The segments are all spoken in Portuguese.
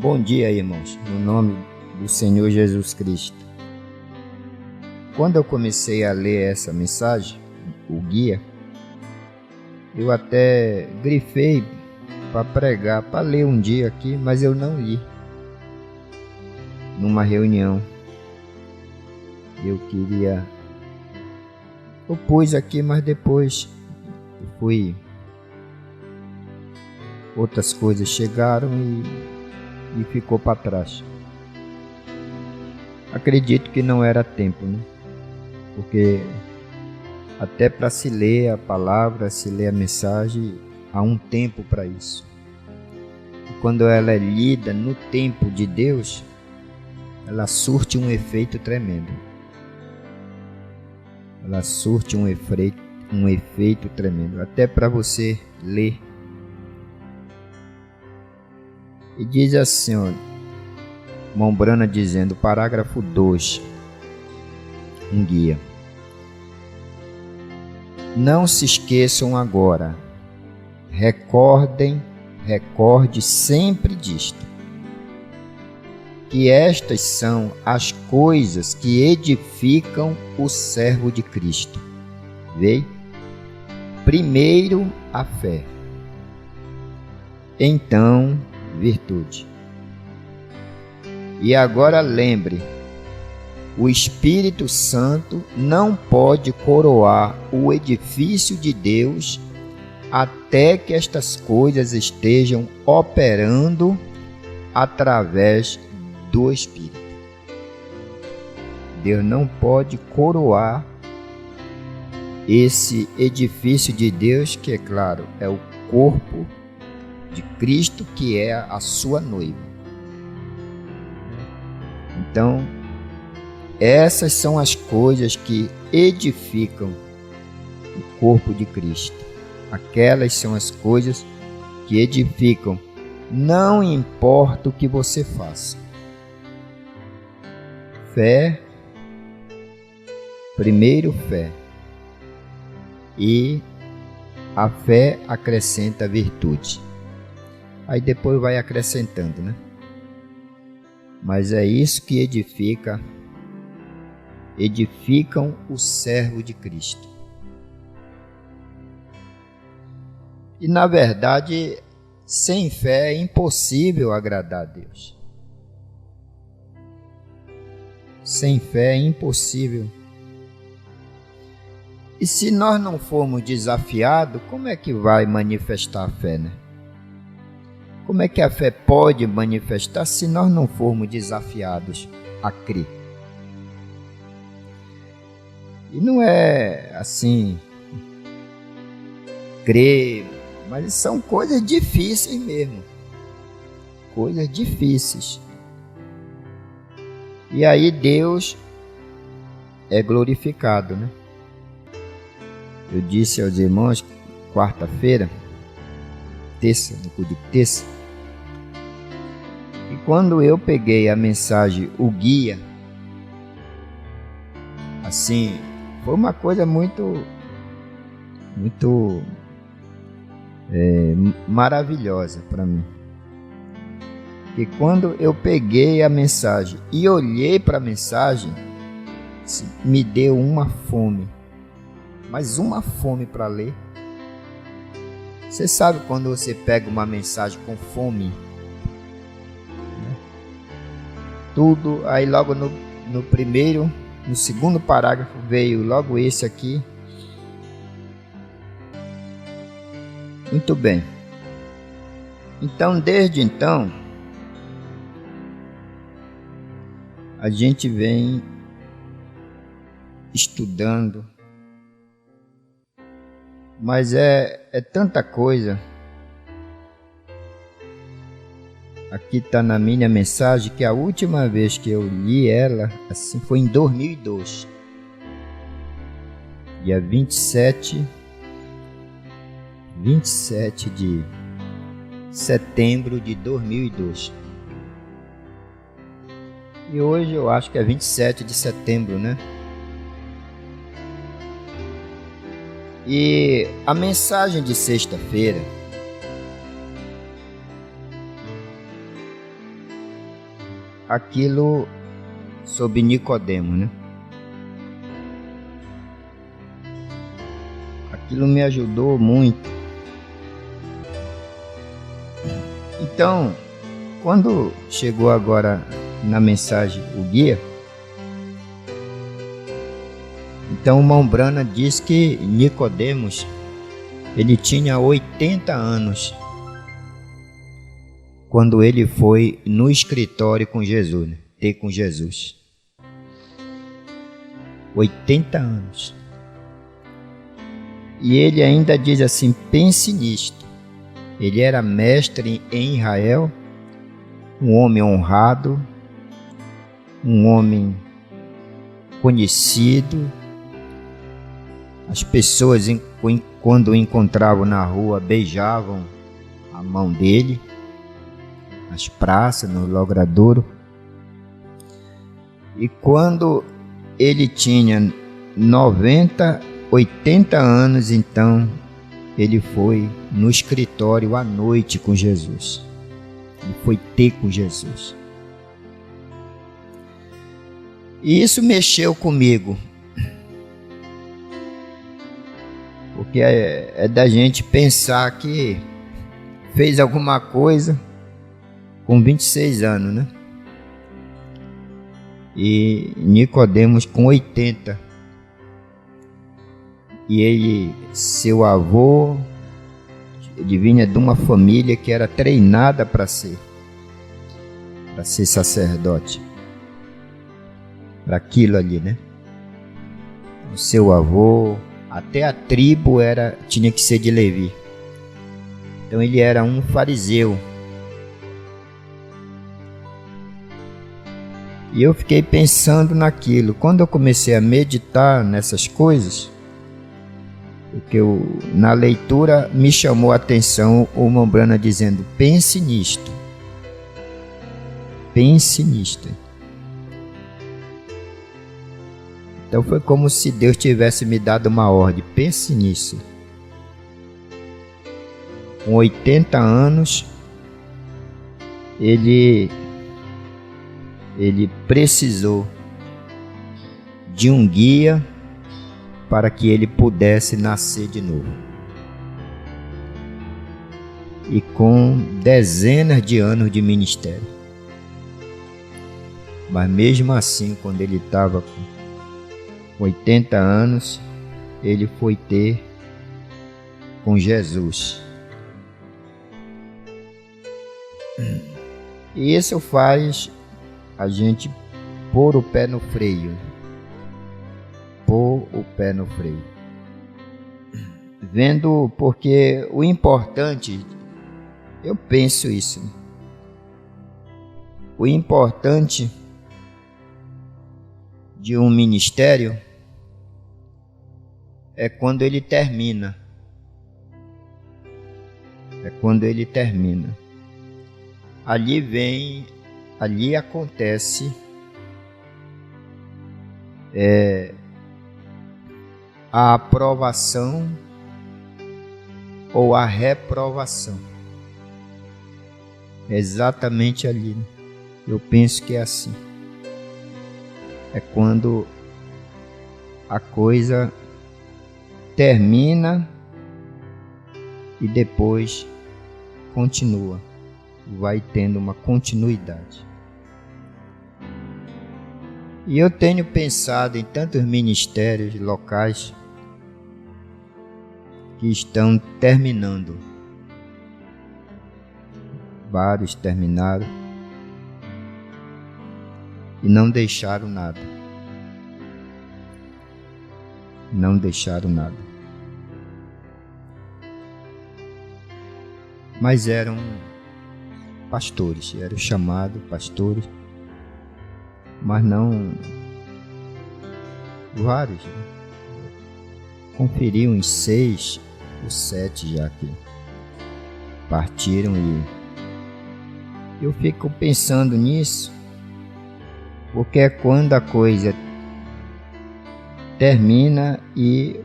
Bom dia, irmãos, no nome do Senhor Jesus Cristo. Quando eu comecei a ler essa mensagem, o guia, eu até grifei para pregar, para ler um dia aqui, mas eu não li. Numa reunião, eu pus aqui, mas depois outras coisas chegaram e ficou para trás. Acredito que não era tempo, né? Porque até para se ler a palavra, se ler a mensagem, há um tempo para isso. E quando ela é lida no tempo de Deus, ela surte um efeito tremendo. Ela surte um efeito tremendo, até para você ler. E diz assim, ó, Mombrana dizendo, parágrafo 2, um guia. Não se esqueçam agora, recorde sempre disto, que estas são as coisas que edificam o servo de Cristo. Vê? Primeiro a fé, então virtude. E agora lembre, o Espírito Santo não pode coroar o edifício de Deus até que estas coisas estejam operando através do Espírito. Deus não pode coroar esse edifício de Deus, que é claro, é o corpo de Cristo, que é a sua noiva. Então, essas são as coisas que edificam o corpo de Cristo. Aquelas são as coisas que edificam, não importa o que você faça. Fé, primeiro fé, e a fé acrescenta virtude. Aí depois vai acrescentando, né? Mas é isso que edificam o servo de Cristo. E na verdade, sem fé é impossível agradar a Deus. Sem fé é impossível. E se nós não formos desafiados, como é que vai manifestar a fé, né? Como é que a fé pode manifestar se nós não formos desafiados a crer? E não é assim, crer, mas são coisas difíceis mesmo. Coisas difíceis. E aí Deus é glorificado, né? Eu disse aos irmãos, quarta-feira, no culto de terça, e quando eu peguei a mensagem, o guia, assim, foi uma coisa muito maravilhosa para mim. E quando eu peguei a mensagem e olhei para a mensagem, me deu uma fome, mas uma fome para ler. Você sabe quando você pega uma mensagem com fome, né? Tudo, aí logo no segundo parágrafo veio logo esse aqui. Muito bem. Então, desde então, a gente vem estudando, mas é tanta coisa. Aqui está na minha mensagem que a última vez que eu li ela assim foi em 2002, dia 27 de setembro de 2002. E hoje eu acho que é 27 de setembro, né? E a mensagem de sexta-feira aquilo sobre Nicodemo, né? Aquilo me ajudou muito. Então, quando chegou agora na mensagem o guia, então o Mombrana diz que Nicodemos, ele tinha 80 anos quando ele foi no escritório com Jesus, né? Ter com Jesus. 80 anos. E ele ainda diz assim, pense nisto. Ele era mestre em Israel, um homem honrado, um homem conhecido. As pessoas, quando o encontravam na rua, beijavam a mão dele, nas praças, no logradouro. E quando ele tinha 80 anos, então ele foi no escritório à noite com Jesus. Ele foi ter com Jesus. E isso mexeu comigo. Porque é da gente pensar que fez alguma coisa com 26 anos, né? E Nicodemos com 80. E ele, seu avô, ele vinha de uma família que era treinada para ser sacerdote. Para aquilo ali, né? O seu avô, até a tribo tinha que ser de Levi. Então ele era um fariseu. E eu fiquei pensando naquilo. Quando eu comecei a meditar nessas coisas, porque na leitura me chamou a atenção o Mombrana dizendo, pense nisto. Pense nisto. Então foi como se Deus tivesse me dado uma ordem, pense nisso. Com 80 anos, ele precisou de um guia para que ele pudesse nascer de novo. E com dezenas de anos de ministério. Mas mesmo assim, quando ele estava com 80 anos, ele foi ter com Jesus. E isso faz a gente pôr o pé no freio. Pôr o pé no freio. Vendo, porque o importante, eu penso isso, o importante de um ministério é quando ele termina. É quando ele termina. Ali acontece a aprovação ou a reprovação. É exatamente ali. Eu penso que é assim. É quando a coisa termina e depois continua. Vai tendo uma continuidade. E eu tenho pensado em tantos ministérios locais que estão terminando. Vários terminaram e não deixaram nada. Não deixaram nada. Mas eram pastores, eram chamados pastores, mas não vários, né? Conferi uns 6 ou 7 já que partiram e eu fico pensando nisso, porque é quando a coisa termina e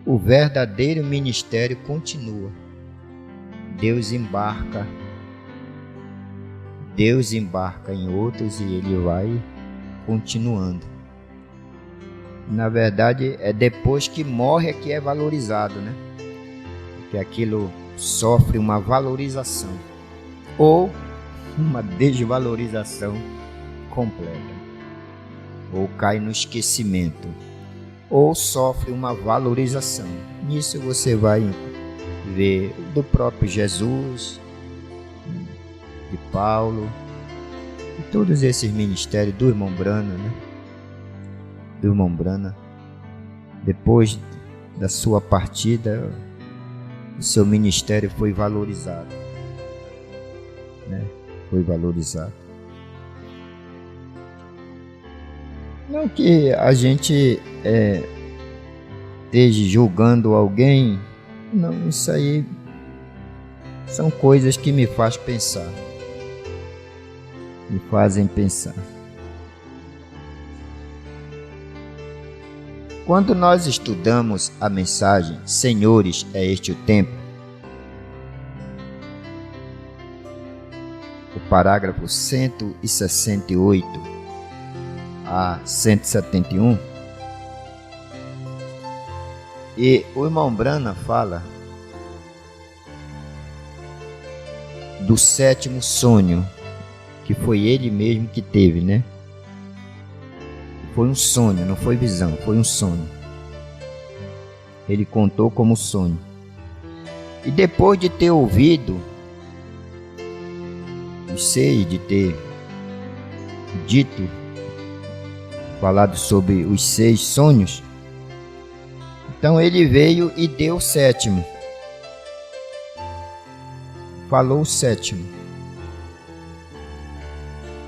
o verdadeiro ministério continua. Deus embarca Deus embarca em outros e ele vai continuando. Na verdade, é depois que morre é que é valorizado, né? Que aquilo sofre uma valorização ou uma desvalorização completa, ou cai no esquecimento, ou sofre uma valorização. Nisso você vai ver do próprio Jesus, de Paulo, e todos esses ministérios do irmão Brana, né? Do irmão Brana, depois da sua partida, o seu ministério foi valorizado, né? Foi valorizado. Não que a gente esteja julgando alguém, não, isso aí são coisas que me fazem pensar, me fazem pensar. Quando nós estudamos a mensagem Senhores, é este o tempo, o parágrafo 168 a 171, e o irmão Brana fala do sétimo sonho, que foi ele mesmo que teve, né? Foi um sonho, não foi visão, foi um sonho. Ele contou como sonho. E depois de ter ouvido os 6, de ter dito, falado sobre os 6 sonhos, então ele veio e deu o sétimo. Falou o sétimo.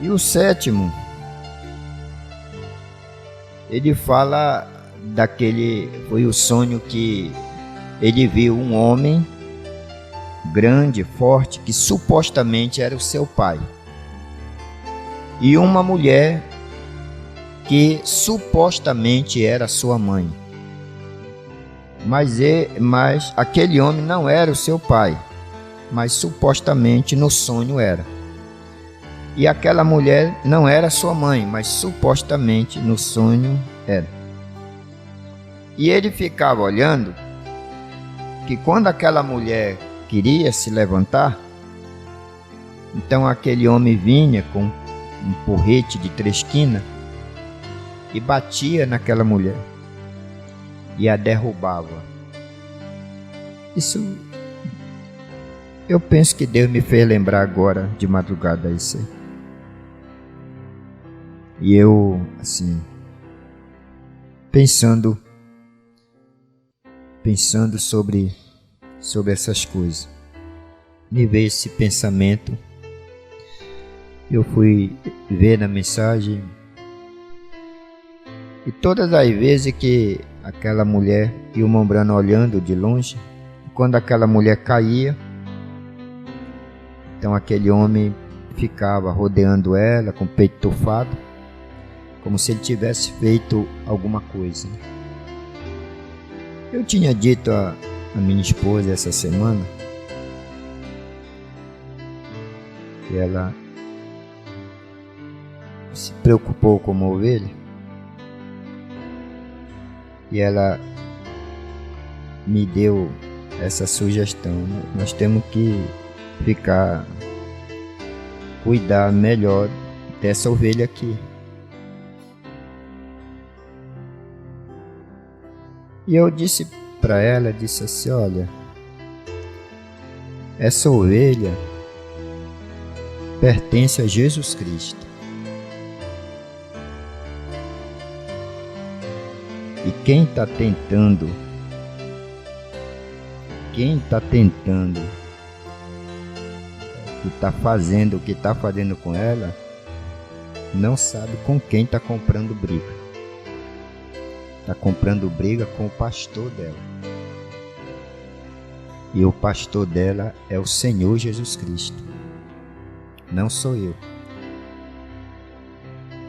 E o sétimo, ele fala daquele, foi o sonho que ele viu um homem grande, forte, que supostamente era o seu pai, e uma mulher que supostamente era sua mãe, mas aquele homem não era o seu pai, mas supostamente no sonho era. E aquela mulher não era sua mãe, mas supostamente no sonho era. E ele ficava olhando que quando aquela mulher queria se levantar, então aquele homem vinha com um porrete de 3 quinas e batia naquela mulher e a derrubava. Isso, eu penso que Deus me fez lembrar agora de madrugada isso aí. E eu, assim, pensando sobre essas coisas, me veio esse pensamento. Eu fui ver na mensagem, e todas as vezes que aquela mulher e o irmão Brana olhando de longe, quando aquela mulher caía, então aquele homem ficava rodeando ela com o peito tufado, como se ele tivesse feito alguma coisa. Eu tinha dito a minha esposa essa semana que ela se preocupou com uma ovelha, e ela me deu essa sugestão, né? Nós temos que cuidar melhor dessa ovelha aqui. E eu disse para ela, disse assim, olha, essa ovelha pertence a Jesus Cristo. E quem está tentando, que está fazendo o que está fazendo com ela, não sabe com quem está comprando briga. Está comprando briga com o pastor dela. E o pastor dela é o Senhor Jesus Cristo. Não sou eu.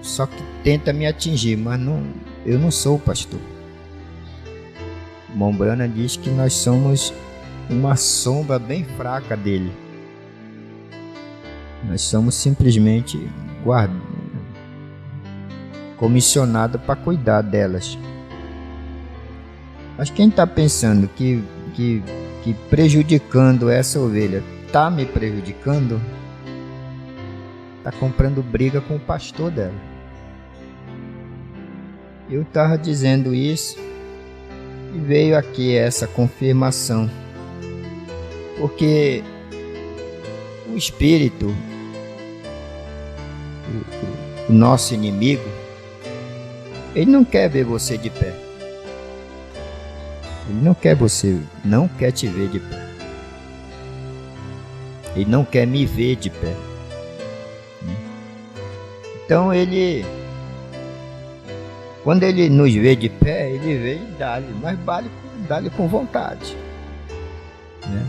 Só que tenta me atingir, mas eu não sou o pastor. Irmão Brana diz que nós somos uma sombra bem fraca dele. Nós somos simplesmente comissionados para cuidar delas. Mas quem está pensando que prejudicando essa ovelha está me prejudicando, está comprando briga com o pastor dela. Eu estava dizendo isso e veio aqui essa confirmação, porque o espírito, o nosso inimigo, ele não quer ver você de pé. Ele não quer te ver de pé. Ele não quer me ver de pé. Então quando ele nos vê de pé, ele vê e dá-lhe, mas dá-lhe com vontade, né?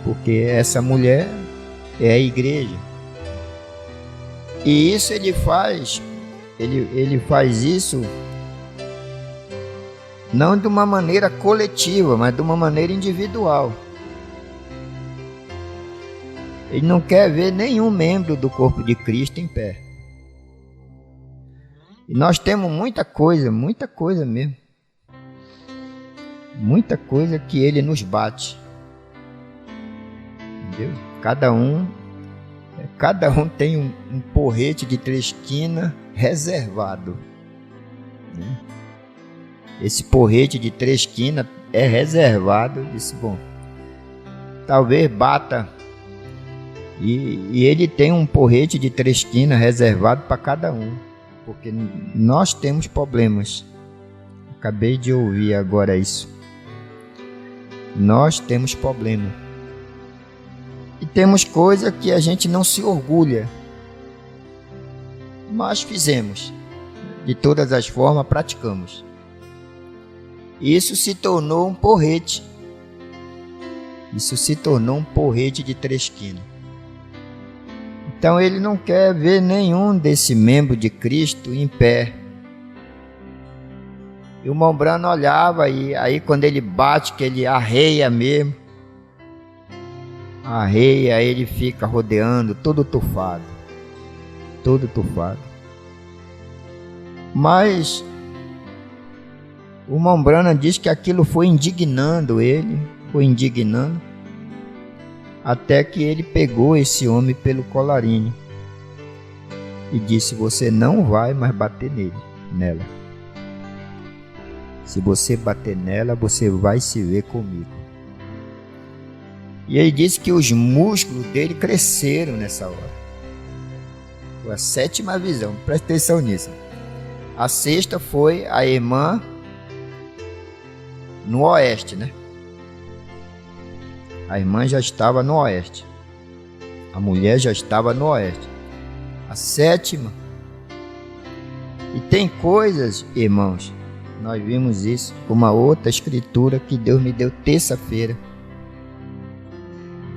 Porque essa mulher é a igreja. E isso ele faz isso não de uma maneira coletiva, mas de uma maneira individual. Ele não quer ver nenhum membro do corpo de Cristo em pé. E nós temos muita coisa mesmo. Muita coisa que ele nos bate. Entendeu? Cada um tem um porrete de 3 quinas reservado, né? Esse porrete de 3 quinas é reservado. Disse, bom, talvez bata. E ele tem um porrete de 3 quinas reservado para cada um. Porque nós temos problemas. Acabei de ouvir agora isso. Nós temos problema. E temos coisa que a gente não se orgulha. Mas fizemos. De todas as formas, praticamos. Isso se tornou um porrete. Isso se tornou um porrete de 3 quilos. Então ele não quer ver nenhum desse membro de Cristo em pé. E o Mombrano olhava e aí quando ele bate, que ele arreia mesmo. Arreia, ele fica rodeando, todo tufado. Todo tufado. Mas o Mombrana diz que aquilo foi indignando ele, até que ele pegou esse homem pelo colarinho e disse: você não vai mais bater nela. Se você bater nela, você vai se ver comigo. E ele disse que os músculos dele cresceram nessa hora. Foi a 7ª visão, presta atenção nisso. A 6ª foi a irmã no oeste, né? A irmã já estava no oeste. A mulher já estava no oeste. A 7ª. E tem coisas, irmãos, nós vimos isso com uma outra escritura que Deus me deu terça-feira.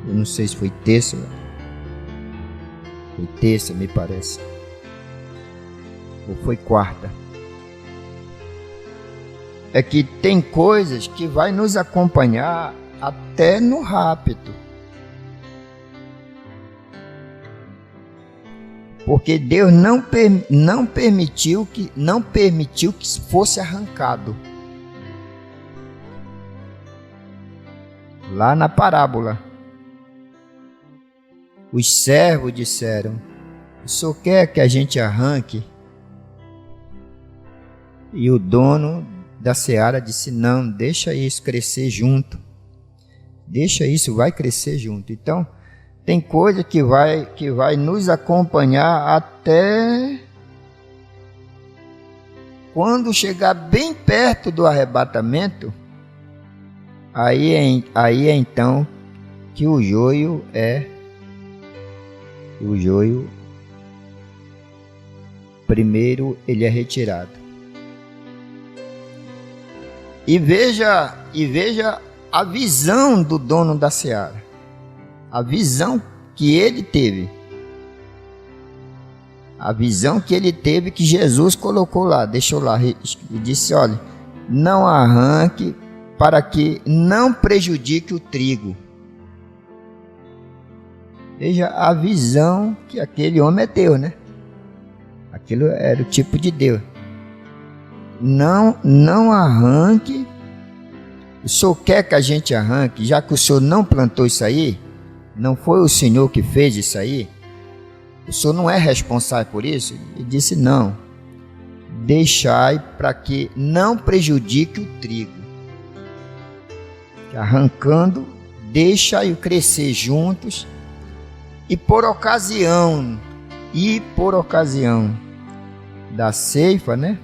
Eu não sei se foi terça. Foi terça, me parece. Ou foi quarta. É que tem coisas que vai nos acompanhar até no rapto. Porque Deus não permitiu que fosse arrancado. Lá na parábola, os servos disseram: o senhor quer que a gente arranque? E o dono da seara disse: não, deixa isso crescer junto. Deixa isso, vai crescer junto. Então, tem coisa que vai nos acompanhar até quando chegar bem perto do arrebatamento. Aí é então que o joio primeiro ele é retirado. E veja a visão do dono da seara. A visão que ele teve. A visão que ele teve, que Jesus colocou lá, deixou lá e disse: olha, não arranque para que não prejudique o trigo. Veja a visão que aquele homem é Deus, né? Aquilo era o tipo de Deus. Não arranque. O Senhor quer que a gente arranque, já que o Senhor não plantou isso aí, não foi o Senhor que fez isso aí, o Senhor não é responsável por isso? Ele disse não, deixai para que não prejudique o trigo. Arrancando, deixai-o crescer juntos, e por ocasião da ceifa, né,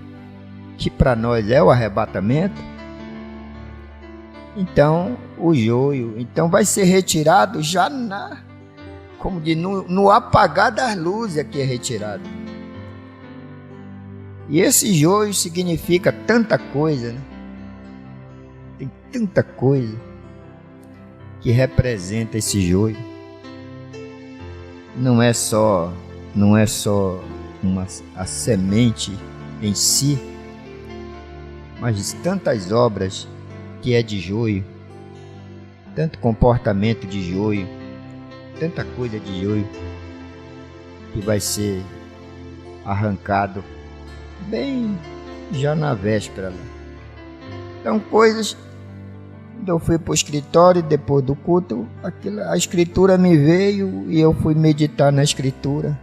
que para nós é o arrebatamento, então o joio vai ser retirado já como diz, no apagar das luzes aqui é retirado. E esse joio significa tanta coisa, né? Tem tanta coisa que representa esse joio. Não é só a semente em si, mas tantas obras que é de joio, tanto comportamento de joio, tanta coisa de joio que vai ser arrancado bem já na véspera. Então, coisas. Eu fui para o escritório depois do culto, a escritura me veio e eu fui meditar na escritura.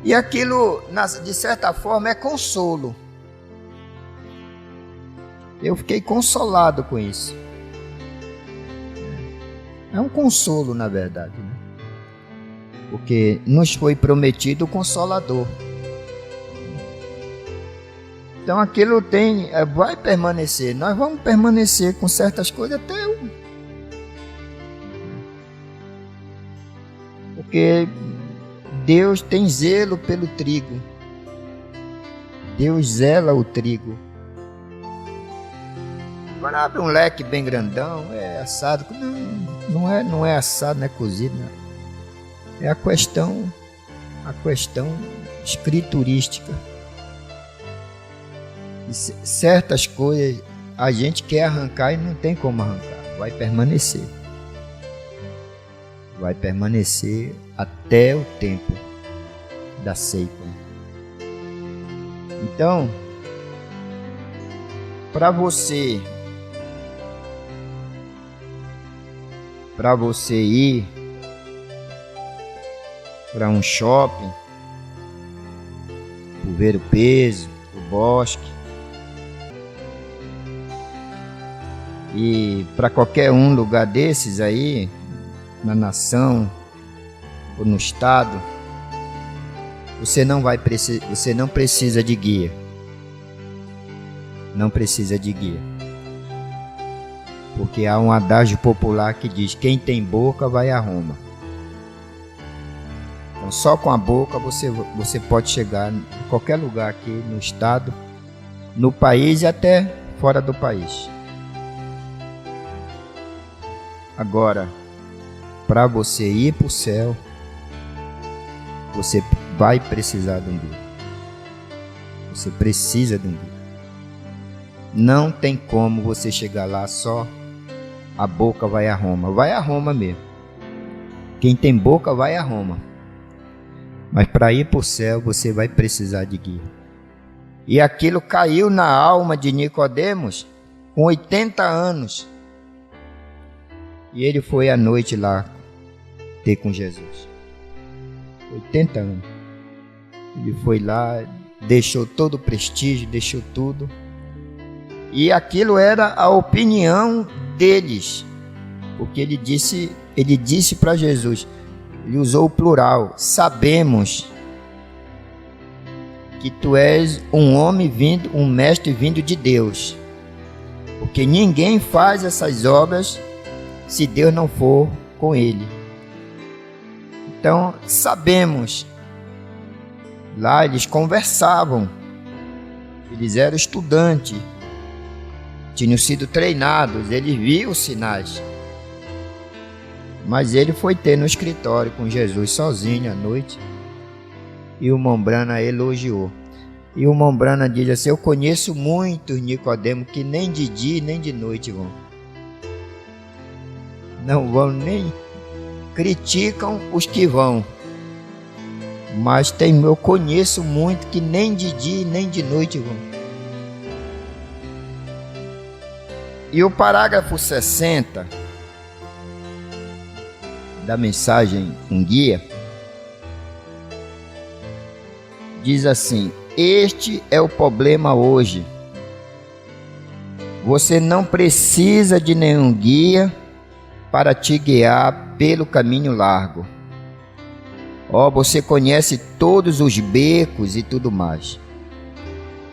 E aquilo, de certa forma, é consolo. Eu fiquei consolado com isso. É um consolo, na verdade, né? Porque nos foi prometido o Consolador. Então aquilo vai permanecer. Nós vamos permanecer com certas coisas até porque Deus tem zelo pelo trigo. Deus zela o trigo. Agora abre um leque bem grandão, é assado. Não é assado, não é cozido. Não. É a questão escriturística. E certas coisas a gente quer arrancar e não tem como arrancar. Vai permanecer. Vai permanecer até o tempo da ceifa. Então, para você ir para um shopping, ver o peso, o bosque, e para qualquer lugar desses aí, na nação ou no estado, você não precisa de guia. Não precisa de guia. Porque há um adágio popular que diz: quem tem boca vai a Roma. Então só com a boca você pode chegar em qualquer lugar aqui no estado, no país e até fora do país. Agora, para você ir para o céu, você vai precisar de um guia. Você precisa de um guia. Não tem como você chegar lá só a boca vai a Roma. Vai a Roma mesmo. Quem tem boca vai a Roma. Mas para ir para o céu você vai precisar de guia. E aquilo caiu na alma de Nicodemos com 80 anos. E ele foi à noite lá ter com Jesus. 80 anos. Ele foi lá, deixou todo o prestígio, deixou tudo. E aquilo era a opinião deles. Porque ele disse para Jesus, ele usou o plural: sabemos que tu és um homem vindo, um mestre vindo de Deus. Porque ninguém faz essas obras se Deus não for com ele. Então, sabemos. Lá eles conversavam. Eles eram estudantes. Tinham sido treinados. Eles viam os sinais. Mas ele foi ter no escritório com Jesus sozinho à noite. E o Mombrana elogiou. E o Mombrana diz assim: eu conheço muitos Nicodemos que nem de dia nem de noite vão. Não vão nem criticam os que vão, mas eu conheço muito que nem de dia nem de noite vão. E o parágrafo 60 da mensagem Um Guia diz assim: este é o problema hoje. Você não precisa de nenhum guia para te guiar pelo caminho largo. Você conhece todos os becos e tudo mais.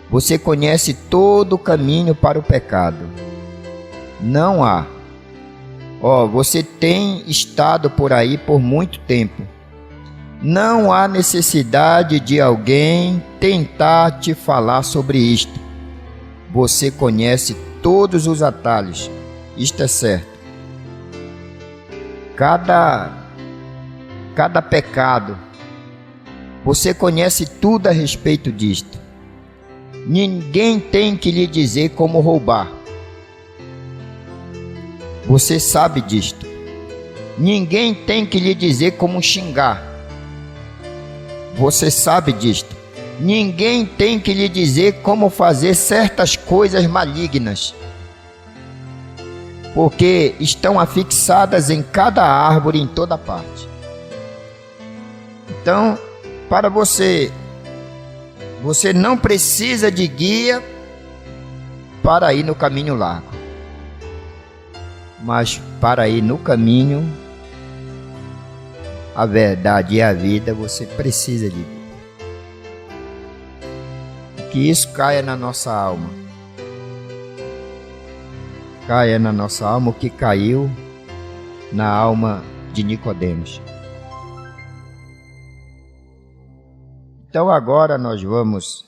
Você conhece todo o caminho para o pecado. Não há. Você tem estado por aí por muito tempo. Não há necessidade de alguém tentar te falar sobre isto. Você conhece todos os atalhos. Isto é certo. Cada pecado, você conhece tudo a respeito disto. Ninguém tem que lhe dizer como roubar. Você sabe disto. Ninguém tem que lhe dizer como xingar. Você sabe disto. Ninguém tem que lhe dizer como fazer certas coisas malignas, porque estão afixadas em cada árvore, em toda parte. Então, para você não precisa de guia para ir no caminho largo, mas para ir no caminho, a verdade e a vida, você precisa de guia. Que isso caia na nossa alma. Caia na nossa alma o que caiu na alma de Nicodemos. Então agora nós vamos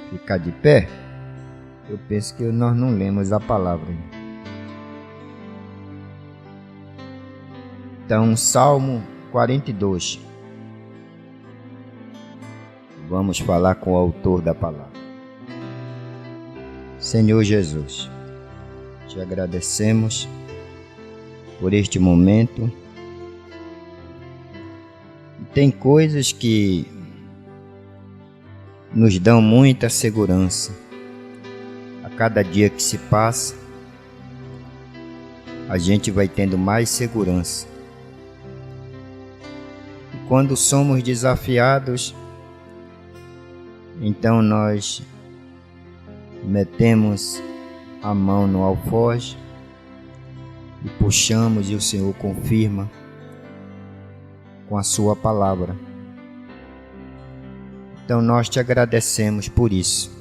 ficar de pé. Eu penso que nós não lemos a palavra ainda. Então, Salmo 42. Vamos falar com o autor da palavra. Senhor Jesus, te agradecemos por este momento. Tem coisas que nos dão muita segurança. A cada dia que se passa, a gente vai tendo mais segurança. E quando somos desafiados, então nós metemos a mão no alforje e puxamos, e o Senhor confirma com a sua palavra. Então nós te agradecemos por isso.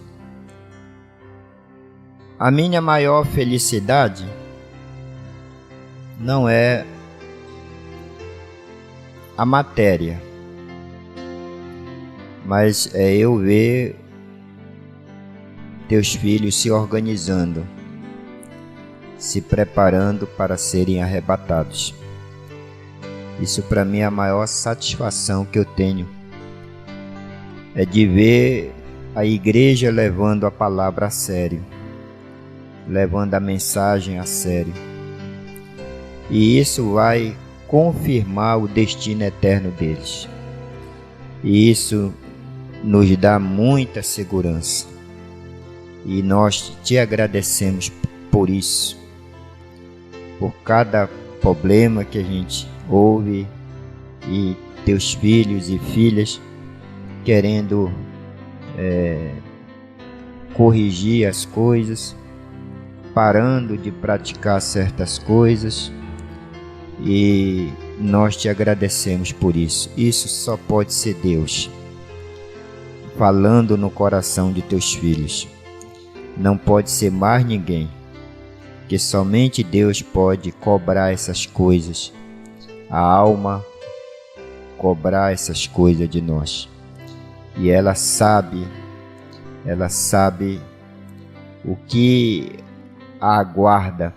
A minha maior felicidade não é a matéria, mas é eu ver teus filhos se organizando, se preparando para serem arrebatados. Isso para mim é a maior satisfação que eu tenho, é de ver a igreja levando a palavra a sério, levando a mensagem a sério. E isso vai confirmar o destino eterno deles. E isso nos dá muita segurança. E nós te agradecemos por isso, por cada problema que a gente ouve, e teus filhos e filhas querendo corrigir as coisas, parando de praticar certas coisas, e nós te agradecemos por isso. Isso só pode ser Deus falando no coração de teus filhos. Não pode ser mais ninguém, que somente Deus pode cobrar essas coisas, a alma cobrar essas coisas de nós. E ela sabe o que a aguarda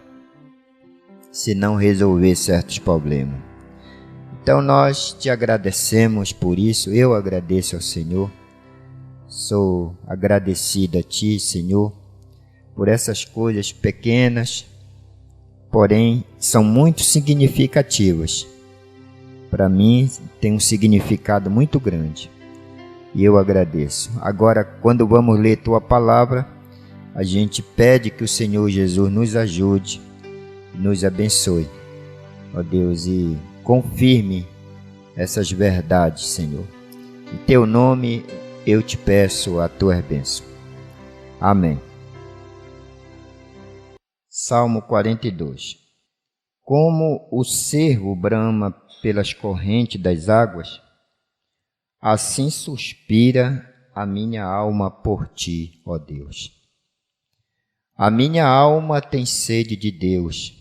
se não resolver certos problemas. Então nós te agradecemos por isso. Eu agradeço ao Senhor, sou agradecido a ti, Senhor, por essas coisas pequenas porém são muito significativas. Para mim tem um significado muito grande e eu agradeço. Agora, quando vamos ler tua palavra, a gente pede que o Senhor Jesus nos ajude, nos abençoe, ó Deus, e confirme essas verdades, Senhor. Em teu nome eu te peço a tua bênção. Amém. Salmo 42. Como o cervo brama pelas correntes das águas, assim suspira a minha alma por ti, ó Deus. A minha alma tem sede de Deus,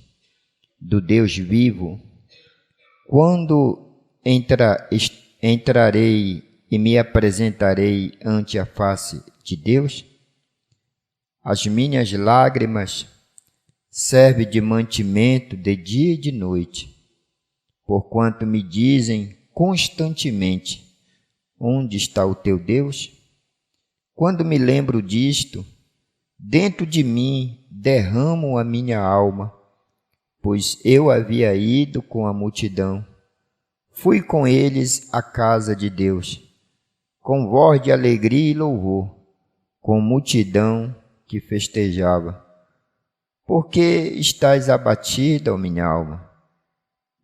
do Deus vivo. Quando entrarei e me apresentarei ante a face de Deus? As minhas lágrimas servem de mantimento de dia e de noite, porquanto me dizem constantemente: onde está o teu Deus? Quando me lembro disto, dentro de mim derramo a minha alma, pois eu havia ido com a multidão. Fui com eles à casa de Deus, com voz de alegria e louvor, com multidão que festejava. Por que estás abatida, ó minha alma?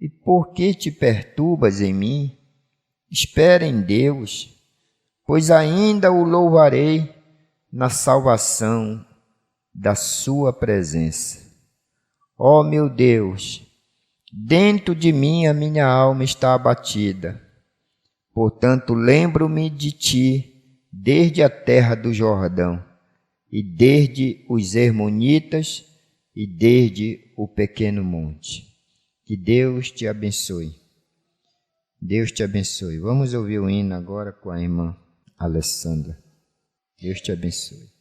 E por que te perturbas em mim? Espera em Deus, pois ainda o louvarei na salvação da sua presença. Ó meu Deus, dentro de mim a minha alma está abatida. Portanto, lembro-me de ti desde a terra do Jordão, e desde os Hermonitas, e desde o pequeno monte. Que Deus te abençoe. Deus te abençoe. Vamos ouvir o hino agora com a irmã Alessandra. Deus te abençoe.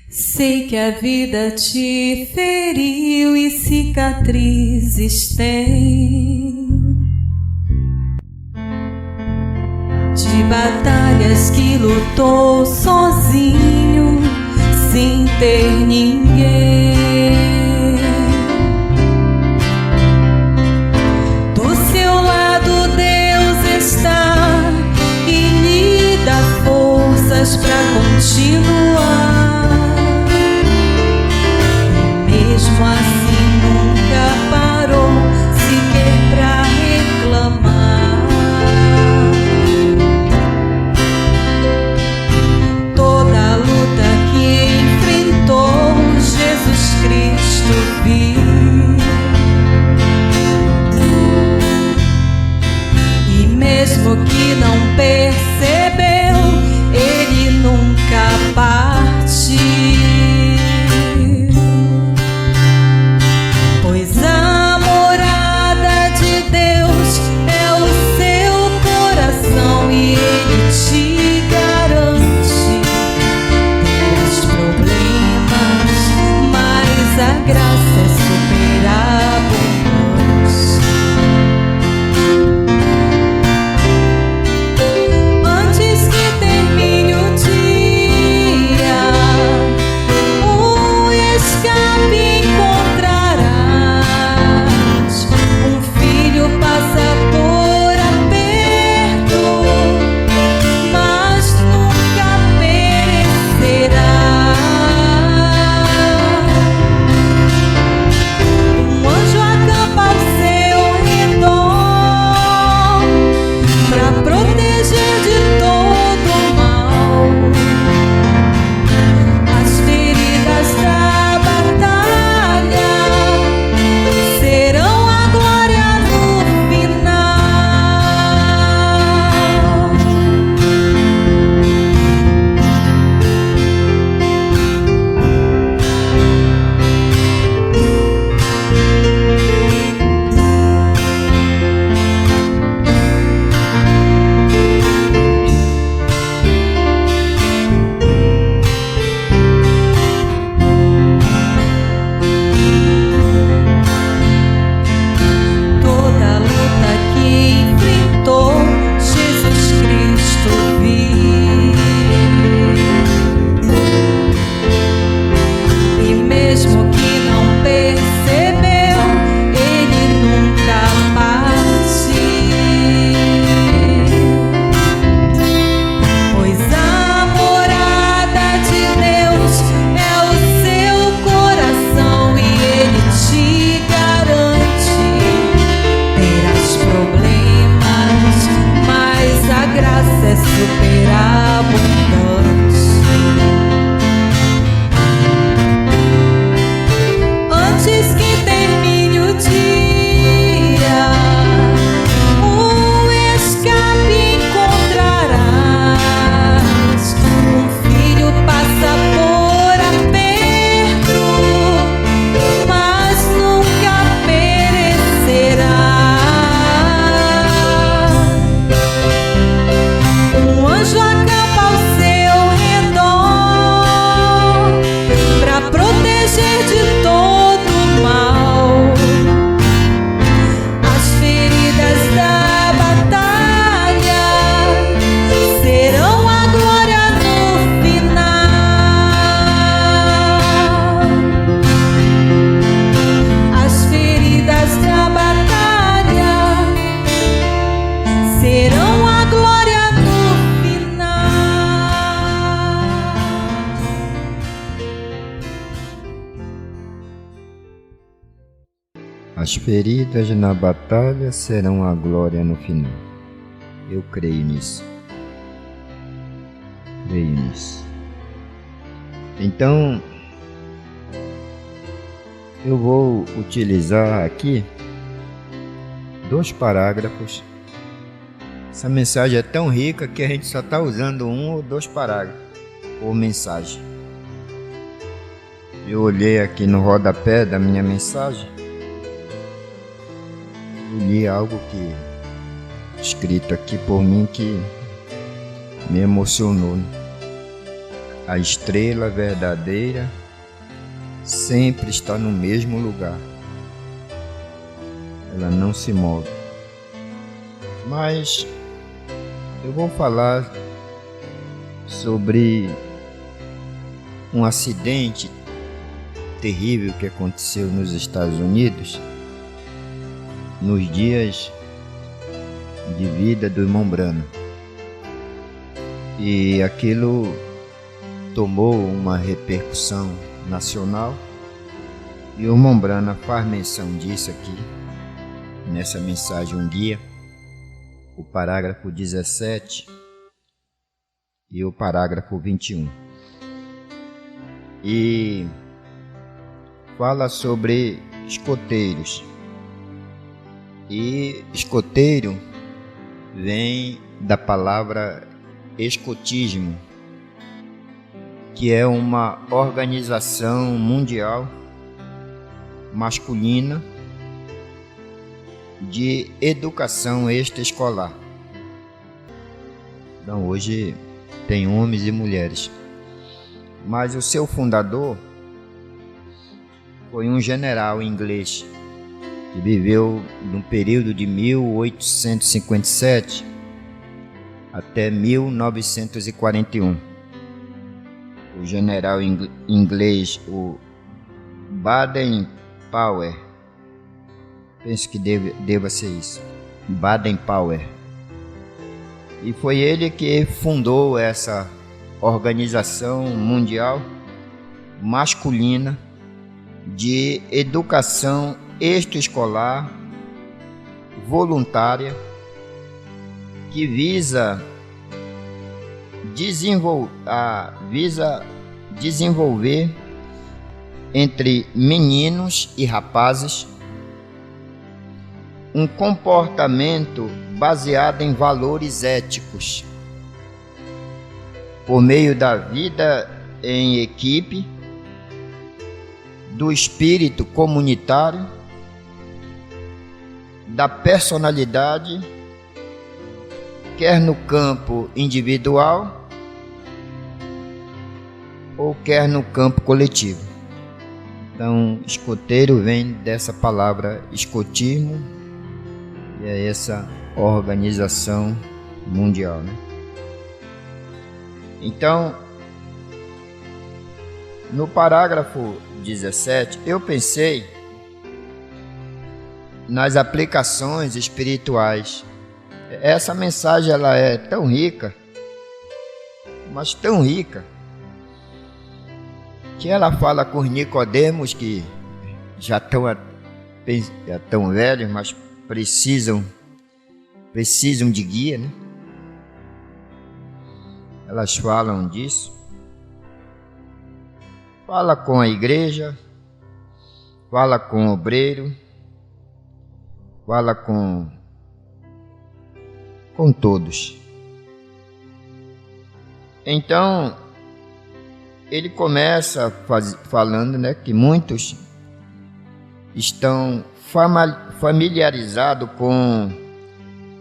Sei que a vida te feriu e cicatrizes tem, de batalhas que lutou sozinho, sem ter ninguém. Do seu lado Deus está e lhe dá forças para continuar. Mesmo assim nunca parou sequer pra reclamar. Toda a luta que enfrentou, Jesus As feridas na batalha serão a glória no final. Eu creio nisso. Creio nisso. Então, eu vou utilizar aqui 2 parágrafos. Essa mensagem é tão rica que a gente só está usando 1 ou 2 parágrafos por mensagem. Eu olhei aqui no rodapé da minha mensagem e li algo que escrito aqui por mim que me emocionou. A estrela verdadeira sempre está no mesmo lugar. Ela não se move. Mas eu vou falar sobre um acidente terrível que aconteceu nos Estados Unidos nos dias de vida do irmão Branham. E aquilo tomou uma repercussão nacional e o irmão Branham faz menção disso aqui nessa mensagem um guia, o parágrafo 17 e o parágrafo 21, e fala sobre escoteiros. E escoteiro vem da palavra escotismo, que é uma organização mundial masculina de educação extraescolar. Então hoje tem homens e mulheres, mas o seu fundador foi um general inglês que viveu no período de 1857 até 1941. O general inglês, o Baden-Powell, penso que deva ser isso, Baden-Powell. E foi ele que fundou essa organização mundial masculina de educação extraescolar voluntária, que visa desenvolver entre meninos e rapazes um comportamento baseado em valores éticos, por meio da vida em equipe, do espírito comunitário, da personalidade, quer no campo individual ou quer no campo coletivo. Então, escoteiro vem dessa palavra escotismo, e é essa organização mundial, né? Então, no parágrafo 17, eu pensei nas aplicações espirituais. Essa mensagem ela é tão rica, mas tão rica, que ela fala com os Nicodemos, que já estão velhos, mas precisam de guia, né? Elas falam disso. Fala com a igreja, fala com o obreiro, fala com todos. Então, ele começa falando, né, que muitos estão familiarizados com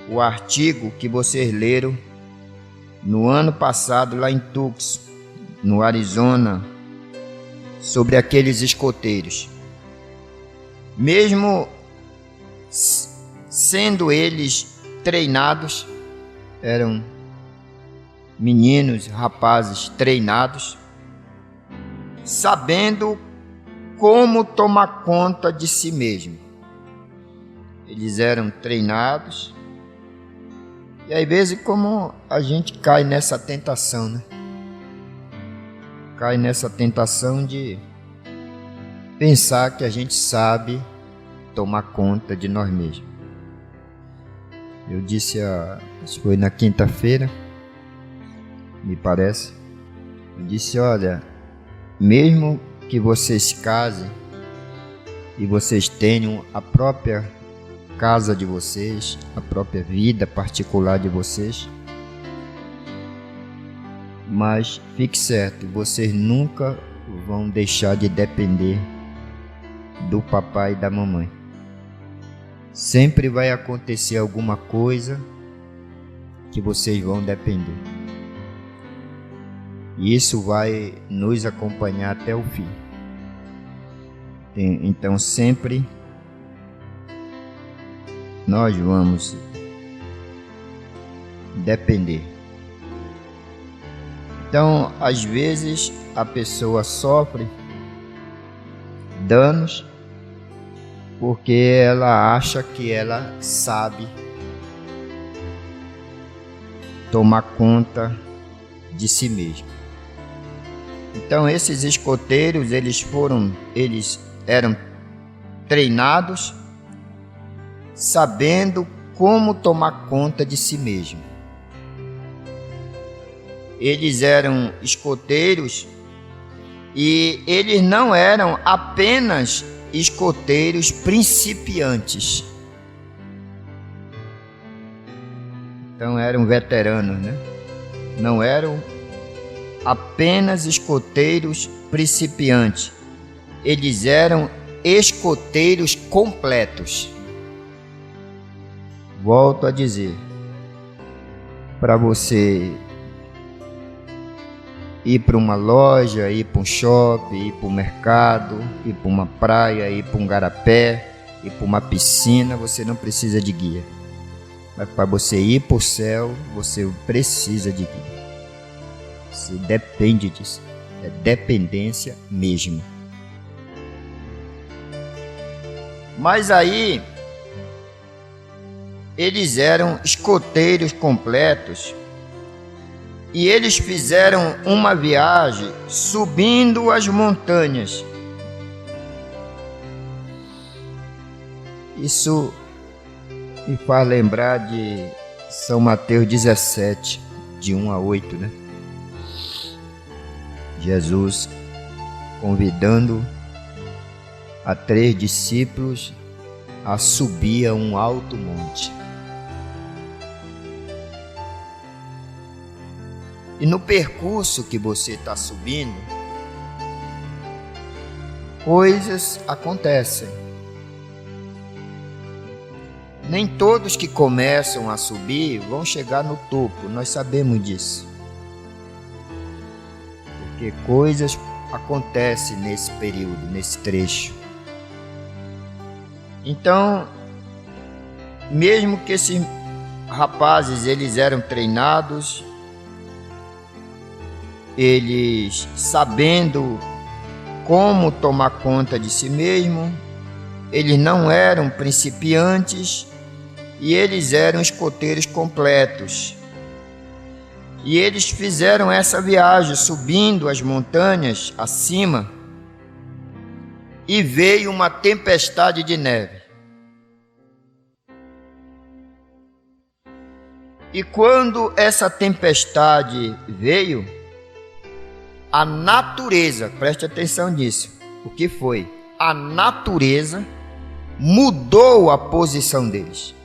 o artigo que vocês leram no ano passado lá em Tucson, no Arizona, sobre aqueles escoteiros. Mesmo sendo eles treinados, eram meninos, rapazes treinados, sabendo como tomar conta de si mesmo. Eles eram treinados, e às vezes como a gente cai nessa tentação, né? Cai nessa tentação de pensar que a gente sabe tomar conta de nós mesmos. Eu disse, acho que foi na quinta-feira, me parece, eu disse, olha, mesmo que vocês casem e vocês tenham a própria casa de vocês, a própria vida particular de vocês, mas fique certo, vocês nunca vão deixar de depender do papai e da mamãe. Sempre vai acontecer alguma coisa que vocês vão depender. E isso vai nos acompanhar até o fim. Então sempre nós vamos depender. Então, às vezes, a pessoa sofre danos porque ela acha que ela sabe tomar conta de si mesma. Então, esses escoteiros, eles eram treinados sabendo como tomar conta de si mesmo. Eles eram escoteiros e eles não eram apenas escoteiros principiantes. Então eram veteranos, né? Não eram apenas escoteiros principiantes. Eles eram escoteiros completos. Volto a dizer, para você ir para uma loja, ir para um shopping, ir para um mercado, ir para uma praia, ir para um garapé, ir para uma piscina, você não precisa de guia. Mas para você ir para o céu, você precisa de guia. Você depende disso. É dependência mesmo. Mas aí, eles eram escoteiros completos. E eles fizeram uma viagem subindo as montanhas. Isso me faz lembrar de São Mateus 17, de 1 a 8, né? Jesus convidando a 3 discípulos a subir a um alto monte. E no percurso que você está subindo, coisas acontecem. Nem todos que começam a subir vão chegar no topo, nós sabemos disso. Porque coisas acontecem nesse período, nesse trecho. Então, mesmo que esses rapazes eles eram treinados, eles sabendo como tomar conta de si mesmo, eles não eram principiantes e eles eram escoteiros completos. E eles fizeram essa viagem subindo as montanhas acima e veio uma tempestade de neve. E quando essa tempestade veio, a natureza, preste atenção nisso, o que foi? A natureza mudou a posição deles.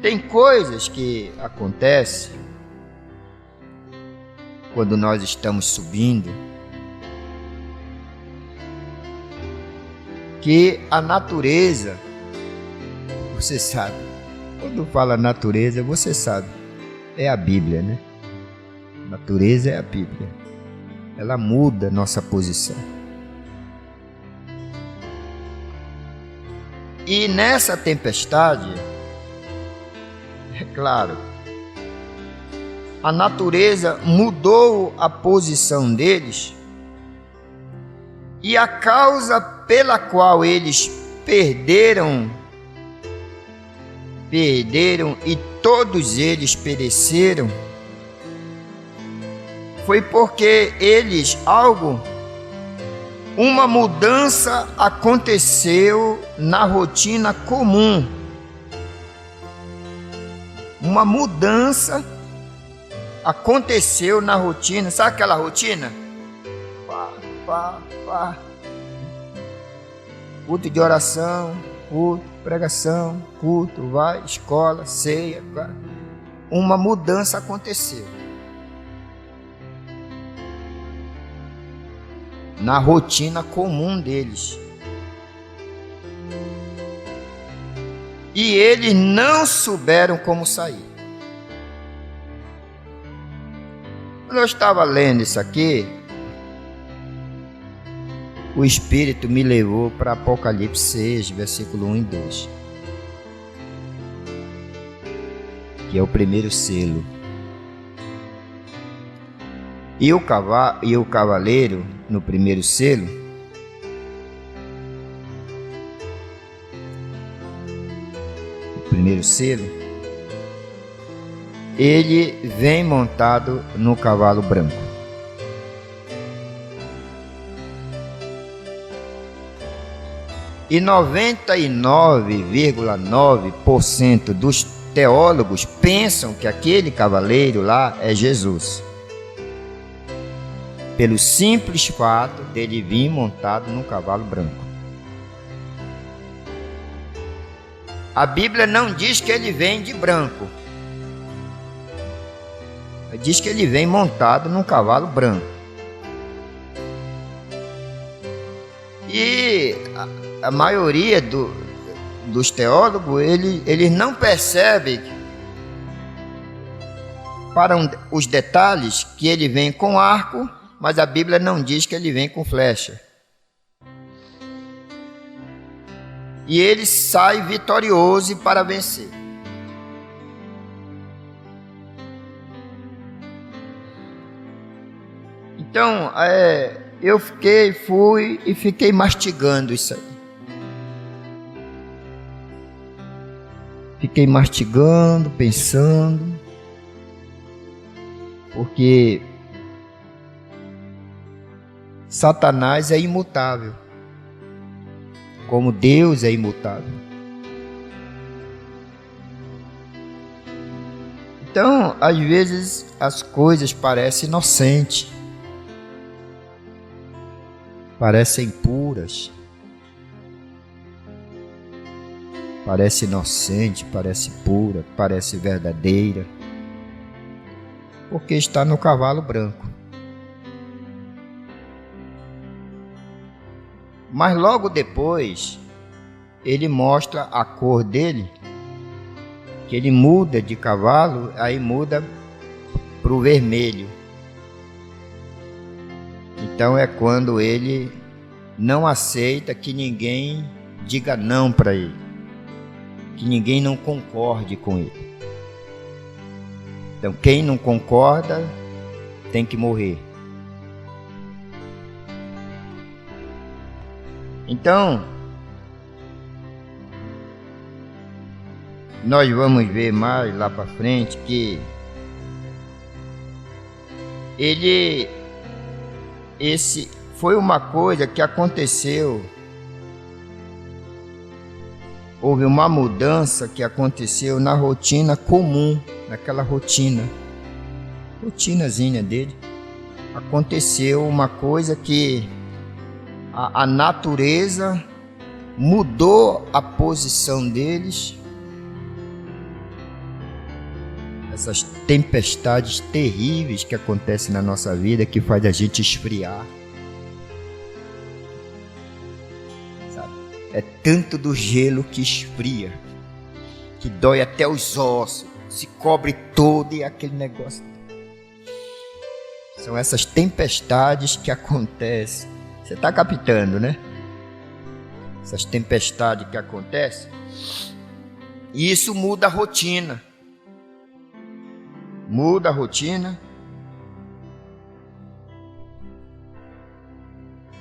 Tem coisas que acontecem quando nós estamos subindo, que a natureza, você sabe, quando fala natureza, você sabe, é a Bíblia, né? Natureza é a Bíblia. Ela muda nossa posição. E nessa tempestade, é claro, a natureza mudou a posição deles e a causa pela qual eles perderam e todos eles pereceram, foi porque eles algo uma mudança aconteceu na rotina comum. Uma mudança aconteceu na rotina. Sabe aquela rotina? Culto de oração, culto, pregação, culto, vai, escola, ceia. Uma mudança aconteceu na rotina comum deles. E eles não souberam como sair. Quando eu estava lendo isso aqui, o Espírito me levou para Apocalipse 6, versículo 1 e 2. Que é o primeiro selo. E o cavaleiro, no primeiro selo, ele vem montado no cavalo branco. E 99,9% dos teólogos pensam que aquele cavaleiro lá é Jesus, pelo simples fato dele vir montado num cavalo branco. A Bíblia não diz que ele vem de branco, diz que ele vem montado num cavalo branco. E a maioria dos teólogos, eles não percebem para os detalhes que ele vem com arco, mas a Bíblia não diz que ele vem com flecha. E ele sai vitorioso para vencer. Então, eu fui e fiquei mastigando isso aí. Fiquei mastigando, pensando, porque Satanás é imutável, como Deus é imutável. Então, às vezes, as coisas parecem inocentes, parecem puras, parece inocente, parece pura, parece verdadeira, porque está no cavalo branco. Mas logo depois, ele mostra a cor dele, que ele muda de cavalo, aí muda para o vermelho. Então é quando ele não aceita que ninguém diga não para ele, que ninguém não concorde com ele. Então quem não concorda tem que morrer. Então, nós vamos ver mais lá para frente que esse foi uma coisa que aconteceu. Houve uma mudança que aconteceu na rotina comum, naquela rotinazinha dele. Aconteceu uma coisa que a natureza mudou a posição deles. Essas tempestades terríveis que acontecem na nossa vida, que faz a gente esfriar. Sabe? É tanto do gelo que esfria, que dói até os ossos, se cobre todo e aquele negócio. São essas tempestades que acontecem. Você está captando, né? Essas tempestades que acontecem. E isso muda a rotina. Muda a rotina.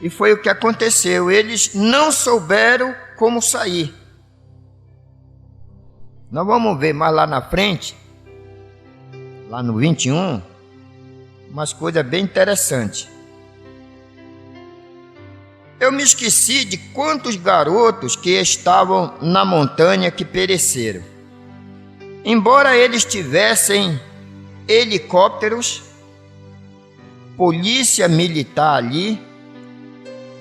E foi o que aconteceu. Eles não souberam como sair. Nós vamos ver mais lá na frente, lá no 21, umas coisas bem interessantes. Eu me esqueci de quantos garotos que estavam na montanha que pereceram. Embora eles tivessem helicópteros, polícia militar ali,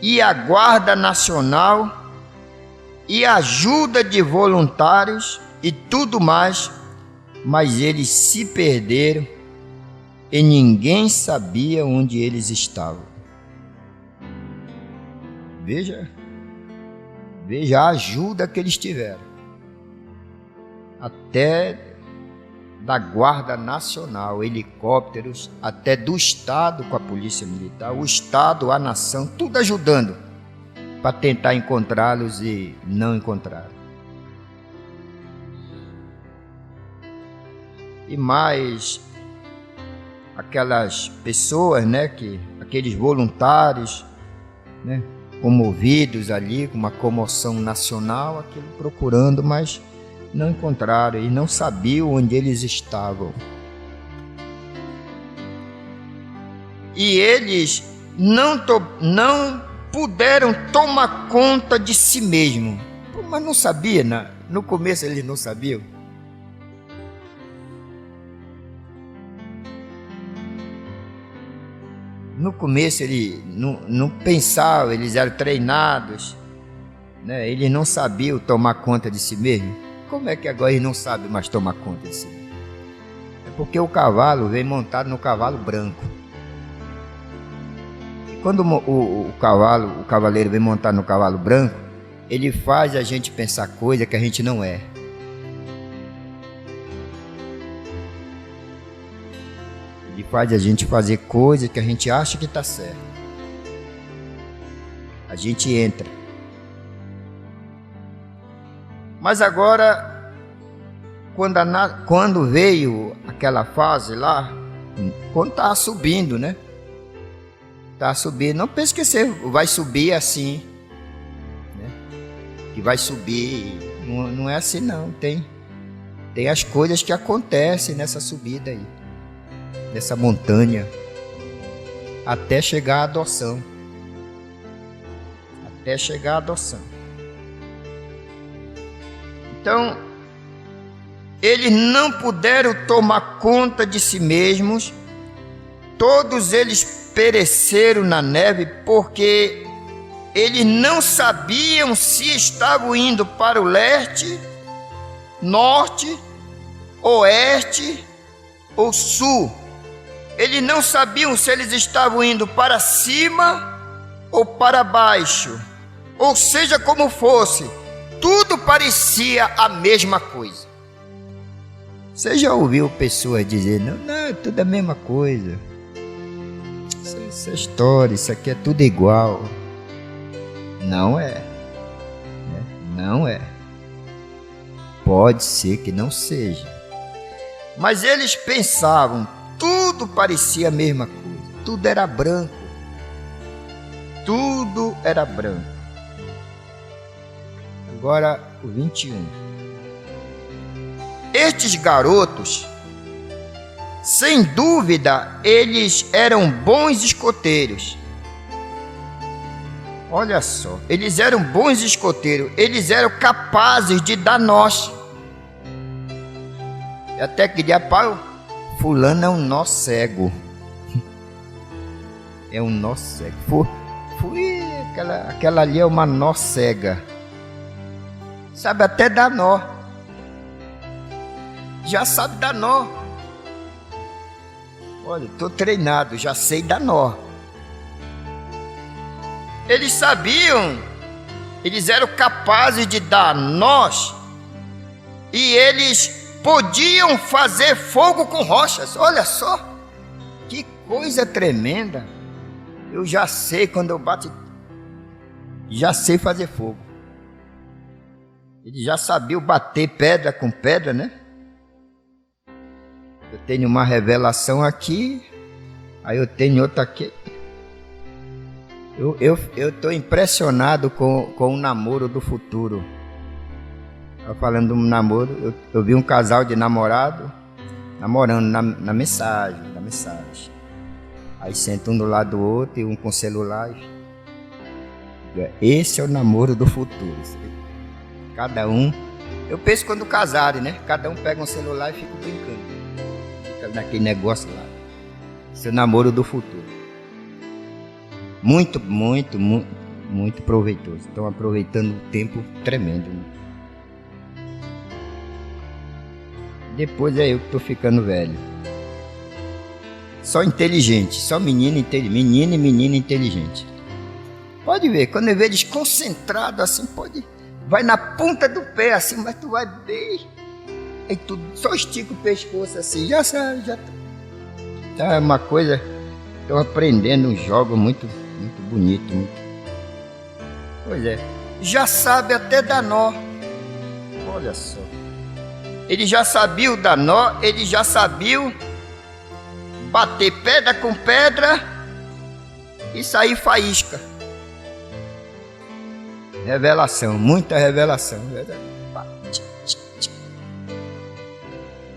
e a Guarda Nacional, e ajuda de voluntários e tudo mais, mas eles se perderam e ninguém sabia onde eles estavam. Veja a ajuda que eles tiveram. Até da Guarda Nacional, helicópteros, até do Estado com a Polícia Militar, o Estado, a nação, tudo ajudando para tentar encontrá-los e não encontraram. E mais aquelas pessoas, aqueles voluntários, comovidos ali, com uma comoção nacional, aquilo procurando, mas não encontraram e não sabiam onde eles estavam. E eles não puderam tomar conta de si mesmos. Mas não sabia, no começo eles não sabiam. No começo eles não pensavam, eles eram treinados, eles não sabiam tomar conta de si mesmo. Como é que agora eles não sabem mais tomar conta de si mesmo? É porque o cavalo vem montado no cavalo branco. E quando o cavaleiro vem montado no cavalo branco, ele faz a gente pensar coisa que a gente não é. Ele faz a gente fazer coisa que a gente acha que está certo. A gente entra. Mas agora, quando veio aquela fase lá, quando estava subindo, Estava subindo. Não pense que você vai subir assim, que vai subir. Não é assim não. Tem as coisas que acontecem nessa subida aí, nessa montanha, até chegar à adoção. Até chegar à adoção. Então, eles não puderam tomar conta de si mesmos. Todos eles pereceram na neve porque eles não sabiam se estavam indo para o leste, norte, oeste ou sul. Eles não sabiam se eles estavam indo para cima ou para baixo, ou seja, como fosse, tudo parecia a mesma coisa. Você já ouviu pessoas dizer, não, é tudo a mesma coisa. Essa história, isso aqui é tudo igual. Não é. Não é. Pode ser que não seja. Mas eles pensavam, tudo parecia a mesma coisa. Tudo era branco. Tudo era branco. Agora o 21. Estes garotos, sem dúvida, eles eram bons escoteiros. Olha só, eles eram bons escoteiros, eles eram capazes de dar nós. Eu até queria, fulano é um nó cego. É um nó cego. Aquela ali é uma nó cega. Sabe até dar nó. Já sabe dar nó. Olha, estou treinado, já sei dar nó. Eles sabiam, eles eram capazes de dar nós e eles podiam fazer fogo com rochas. Olha só, que coisa tremenda. Eu já sei, quando eu bato, já sei fazer fogo. Eles já sabiam bater pedra com pedra, Eu tenho uma revelação aqui, aí eu tenho outra aqui. Eu estou impressionado com o namoro do futuro. Falando do namoro, eu vi um casal de namorado namorando na mensagem. Aí sentam um do lado do outro e um com celular. Esse é o namoro do futuro. Cada um, eu penso quando casarem, né? Cada um pega um celular e fica brincando. Fica naquele negócio lá. Esse é o namoro do futuro. Muito, muito, muito, muito proveitoso. Estão aproveitando um tempo tremendo. Né? Depois é eu que estou ficando velho. Só inteligente, só menina inteligente. Menina e menina inteligente. Pode ver, quando eu vejo desconcentrado assim, pode. Vai na ponta do pé assim, mas tu vai bem. Aí tu só estica o pescoço assim, já sabe, já. Então é uma coisa. Estou aprendendo um jogo muito, muito bonito. Muito. Pois é. Já sabe até dar nó. Olha só. Ele já sabia o dar nó, ele já sabia bater pedra com pedra e sair faísca. Revelação, muita revelação.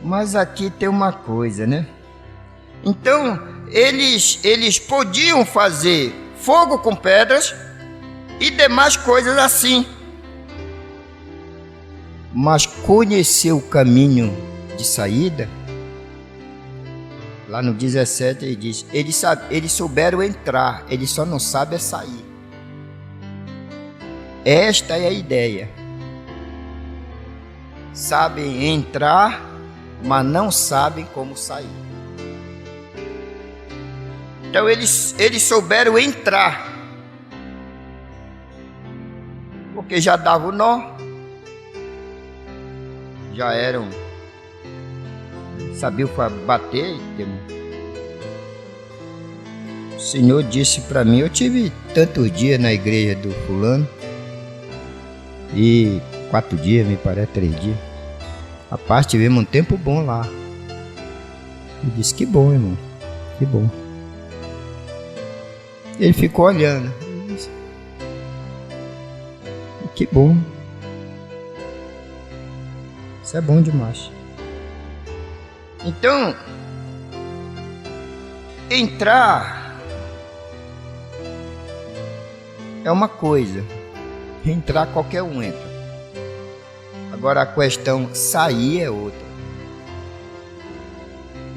Mas aqui tem uma coisa, né? Então, eles podiam fazer fogo com pedras e demais coisas assim. Mas conhecer o caminho de saída, lá no 17 ele diz, eles souberam entrar, eles só não sabem sair. Esta é a ideia. Sabem entrar, mas não sabem como sair. Então eles souberam entrar, porque já dava o nó, já eram, sabiam bater. O Senhor disse para mim, eu tive tantos dias na igreja do fulano, e 4 dias, me parece, 3 dias. Rapaz, tivemos um tempo bom lá. Eu disse, que bom, irmão, que bom. Ele ficou olhando. Eu disse, que bom. Isso é bom demais. Então, entrar é uma coisa. Entrar qualquer um entra. Agora a questão sair é outra.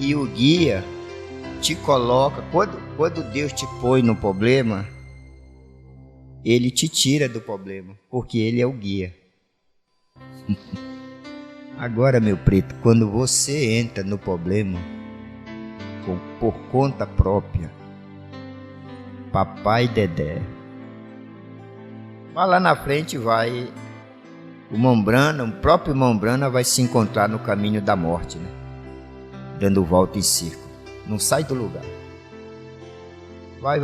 E o guia te coloca, quando Deus te põe no problema, ele te tira do problema, porque ele é o guia. Agora, meu preto, quando você entra no problema por conta própria, papai Dedé, mas lá na frente vai o próprio Mombrana vai se encontrar no caminho da morte, né? Dando volta em círculo. Não sai do lugar. Vai.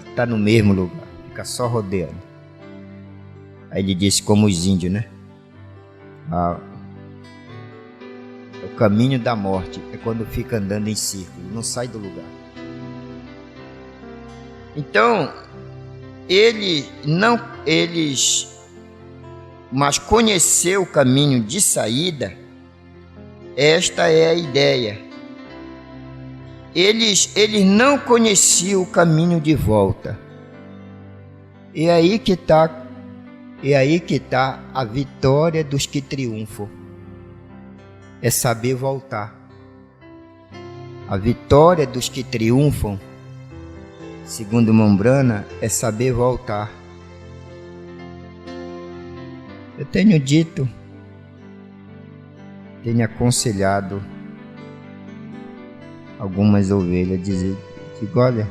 Está no mesmo lugar. Fica só rodeando. Aí ele disse como os índios, né? O caminho da morte é quando fica andando em círculo. Não sai do lugar. Então, mas conhecer o caminho de saída, esta é a ideia. Eles não conheciam o caminho de volta. E aí que está a vitória dos que triunfam. É saber voltar. A vitória dos que triunfam, segundo Mombrana, é saber voltar. Eu tenho dito, tenho aconselhado algumas ovelhas, digo, olha,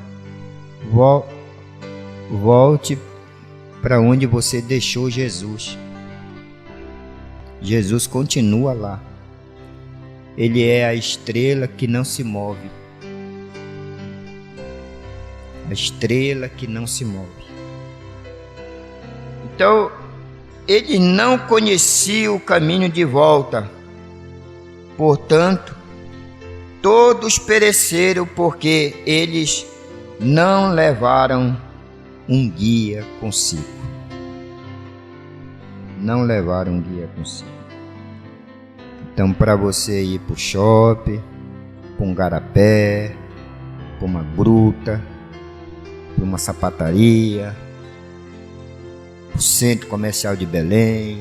volte para onde você deixou Jesus. Jesus continua lá. Ele é a estrela que não se move. A estrela que não se move. Então, eles não conheciam o caminho de volta. Portanto, todos pereceram porque eles não levaram um guia consigo. Não levaram um guia consigo. Então, para você ir para o shopping, para um garapé, para uma gruta, para uma sapataria, o centro comercial de Belém,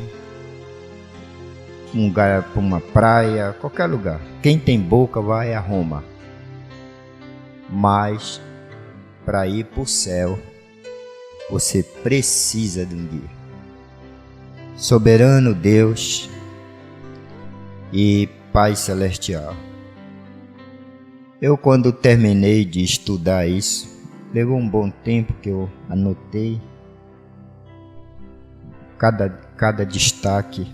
um lugar para uma praia, qualquer lugar. Quem tem boca vai a Roma. Mas para ir para o céu, você precisa de um guia. Soberano Deus e Pai Celestial, eu, quando terminei de estudar isso, levou um bom tempo que eu anotei cada destaque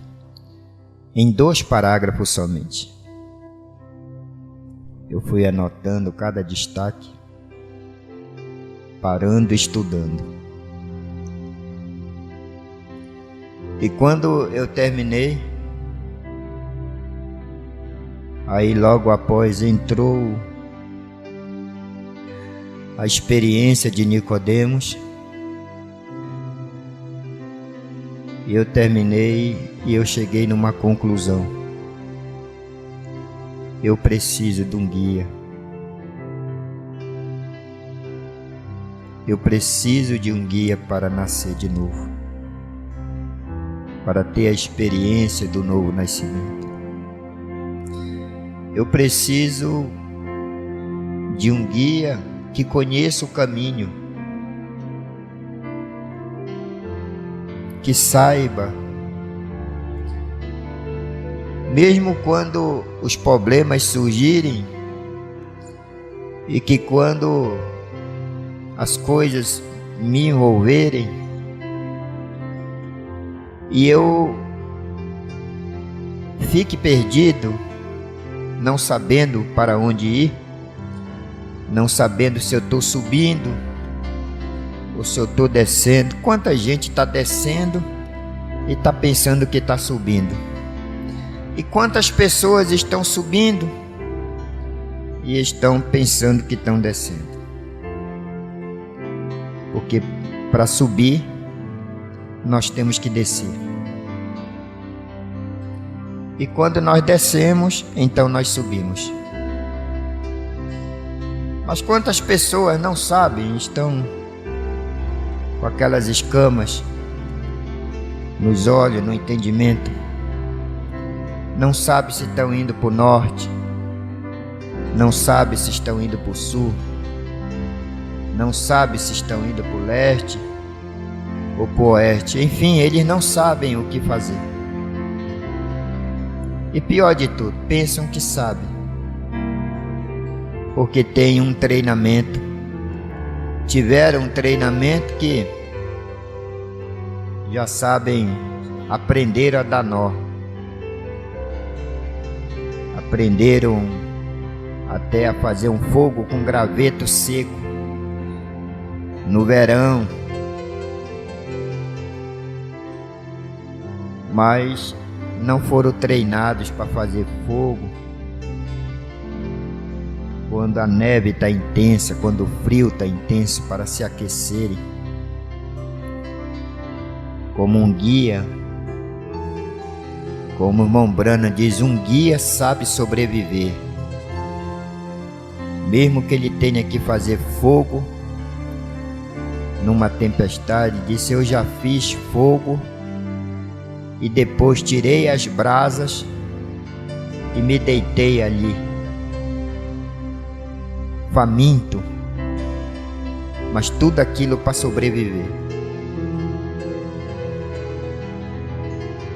em 2 parágrafos somente. Eu fui anotando cada destaque, parando e estudando. E quando eu terminei, aí logo após entrou a experiência de Nicodemos, e eu terminei e eu cheguei numa conclusão. Eu preciso de um guia. Eu preciso de um guia para nascer de novo, para ter a experiência do novo nascimento. Eu preciso de um guia que conheça o caminho, que saiba, mesmo quando os problemas surgirem, e que quando as coisas me envolverem e eu fique perdido, não sabendo para onde ir, não sabendo se eu estou subindo ou se eu estou descendo. Quanta gente está descendo e está pensando que está subindo, e quantas pessoas estão subindo e estão pensando que estão descendo. Porque para subir nós temos que descer, e quando nós descemos, então nós subimos. Mas quantas pessoas não sabem, estão com aquelas escamas nos olhos, no entendimento, não sabe se estão indo para o norte, não sabe se estão indo para o sul, não sabe se estão indo para o leste ou para o oeste. Enfim, eles não sabem o que fazer. E pior de tudo, pensam que sabem, porque tem um treinamento, tiveram um treinamento que já sabem, aprenderam a dar nó, aprenderam até a fazer um fogo com graveto seco no verão, mas não foram treinados para fazer fogo quando a neve está intensa, quando o frio está intenso, para se aquecerem. Como um guia, como o irmão Branham diz, um guia sabe sobreviver, mesmo que ele tenha que fazer fogo numa tempestade. Disse: eu já fiz fogo e depois tirei as brasas e me deitei ali, faminto, mas tudo aquilo para sobreviver.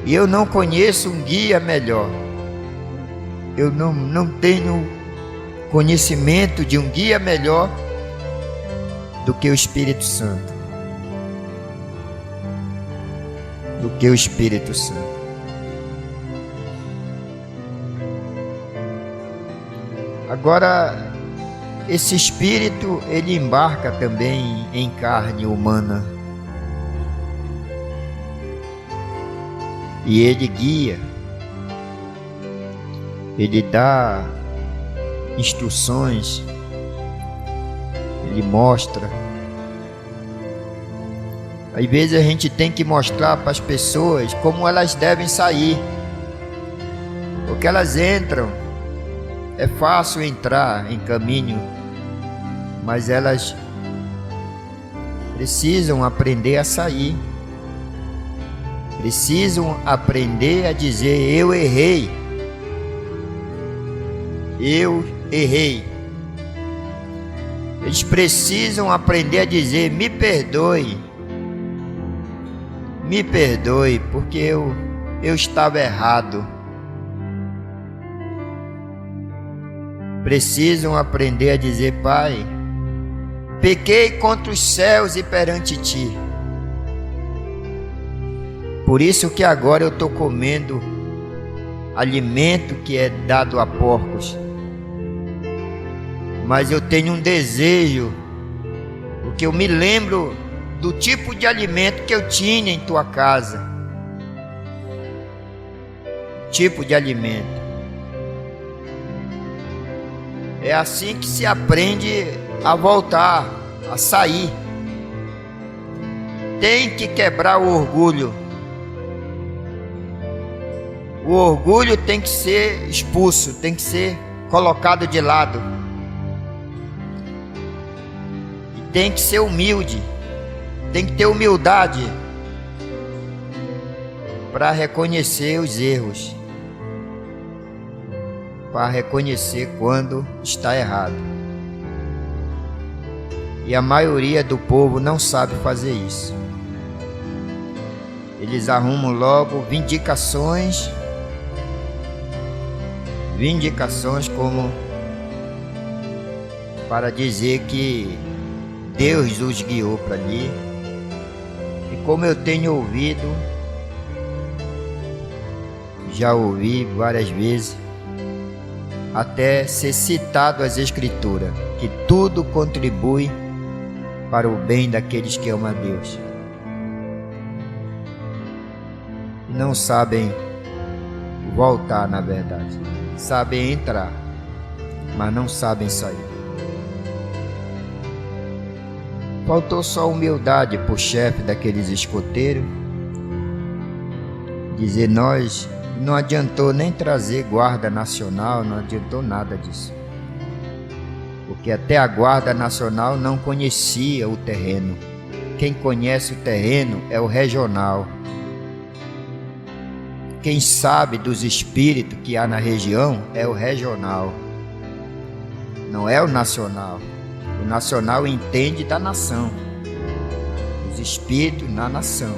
E eu não conheço um guia melhor, eu não tenho conhecimento de um guia melhor do que o Espírito Santo, do que o Espírito Santo. Agora, esse Espírito, ele embarca também em carne humana, e ele guia, ele dá instruções, ele mostra. Às vezes a gente tem que mostrar para as pessoas como elas devem sair, porque elas entram, é fácil entrar em caminho, mas elas precisam aprender a sair. precisam aprender a dizer: eu errei. Eu errei. Eles precisam aprender a dizer: me perdoe. Me perdoe, porque eu estava errado. Precisam aprender a dizer: Pai, pequei contra os céus e perante Ti. Por isso que agora eu estou comendo alimento que é dado a porcos. Mas eu tenho um desejo, porque eu me lembro do tipo de alimento que eu tinha em tua casa. Tipo de alimento. É assim que se aprende a voltar, a sair. Tem que quebrar o orgulho. O orgulho tem que ser expulso, tem que ser colocado de lado. E tem que ser humilde, tem que ter humildade para reconhecer os erros, para reconhecer quando está errado. E a maioria do povo não sabe fazer isso. Eles arrumam logo vindicações como para dizer que Deus os guiou para ali. E como eu tenho ouvido, já ouvi várias vezes, até ser citado as Escrituras, que tudo contribui para o bem daqueles que amam a Deus. E não sabem voltar, na verdade. Sabem entrar, mas não sabem sair. Faltou só humildade para o chefe daqueles escoteiros dizer: nós, não adiantou nem trazer guarda nacional, não adiantou nada disso, porque até a guarda nacional não conhecia o terreno. Quem conhece o terreno é o regional. Quem sabe dos espíritos que há na região é o regional, não é o nacional. O nacional entende da nação, os espíritos na nação.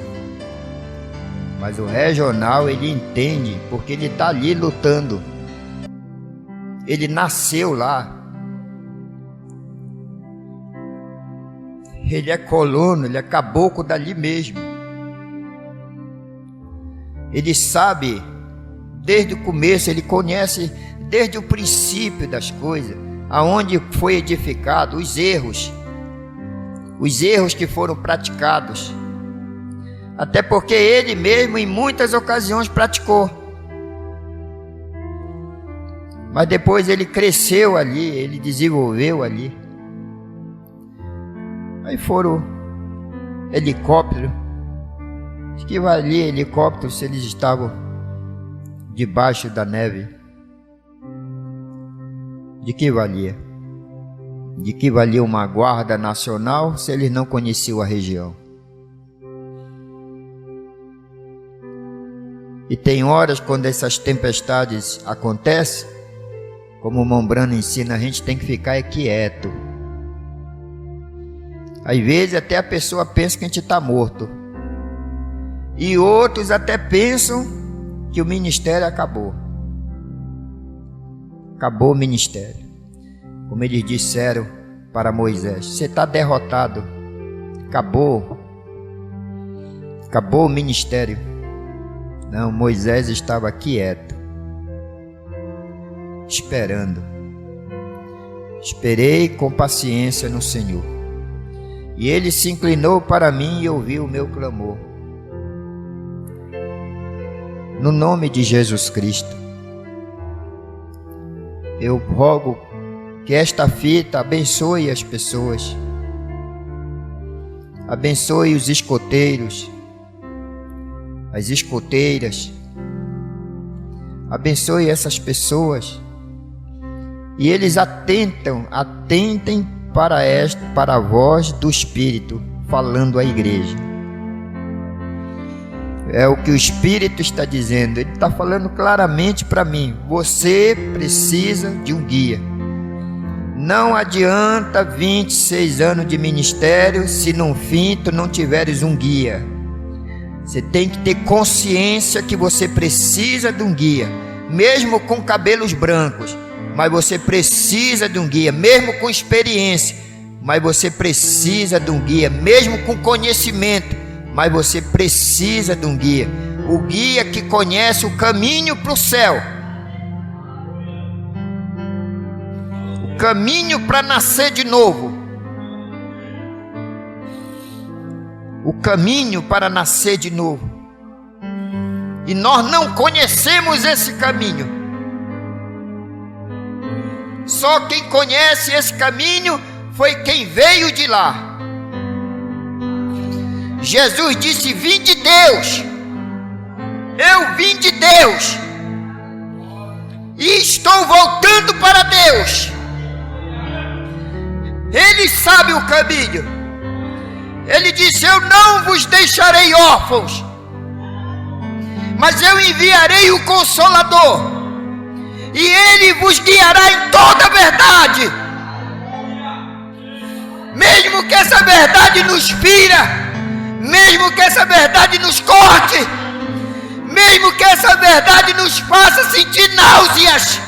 Mas o regional, ele entende porque ele está ali lutando. Ele nasceu lá. Ele é colono, ele é caboclo dali mesmo. Ele sabe desde o começo, ele conhece desde o princípio das coisas, aonde foi edificado, os erros que foram praticados. Até porque ele mesmo em muitas ocasiões praticou. Mas depois ele cresceu ali, ele desenvolveu ali. Aí foram helicóptero. Acho que valia helicóptero se eles estavam debaixo da neve. De que valia? De que valia uma guarda nacional se eles não conheciam a região? E tem horas quando essas tempestades acontecem, como o Mombrano ensina, a gente tem que ficar quieto. Às vezes até a pessoa pensa que a gente está morto. E outros até pensam que o ministério acabou. Acabou o ministério. Como eles disseram para Moisés: você está derrotado. Acabou. Acabou o ministério. Não, Moisés estava quieto, esperando. Esperei com paciência no Senhor, e Ele se inclinou para mim e ouviu o meu clamor. No nome de Jesus Cristo, eu rogo que esta fita abençoe as pessoas, abençoe os escoteiros, as escoteiras, abençoe essas pessoas, e eles atentem para a voz do Espírito falando à igreja. É o que o Espírito está dizendo. Ele está falando claramente para mim. Você precisa de um guia. Não adianta 26 anos de ministério se no fim tu não tiveres um guia. Você tem que ter consciência que você precisa de um guia, mesmo com cabelos brancos, mas você precisa de um guia, mesmo com experiência, mas você precisa de um guia, mesmo com conhecimento, mas você precisa de um guia. O guia que conhece o caminho para o céu, o caminho para nascer de novo, o caminho para nascer de novo. E nós não conhecemos esse caminho. Só quem conhece esse caminho foi quem veio de lá. Jesus disse: vim de Deus. Eu vim de Deus e estou voltando para Deus. Ele sabe o caminho. Ele disse: eu não vos deixarei órfãos, mas eu enviarei o Consolador, e Ele vos guiará em toda a verdade. Mesmo que essa verdade nos fira, mesmo que essa verdade nos corte, mesmo que essa verdade nos faça sentir náuseas,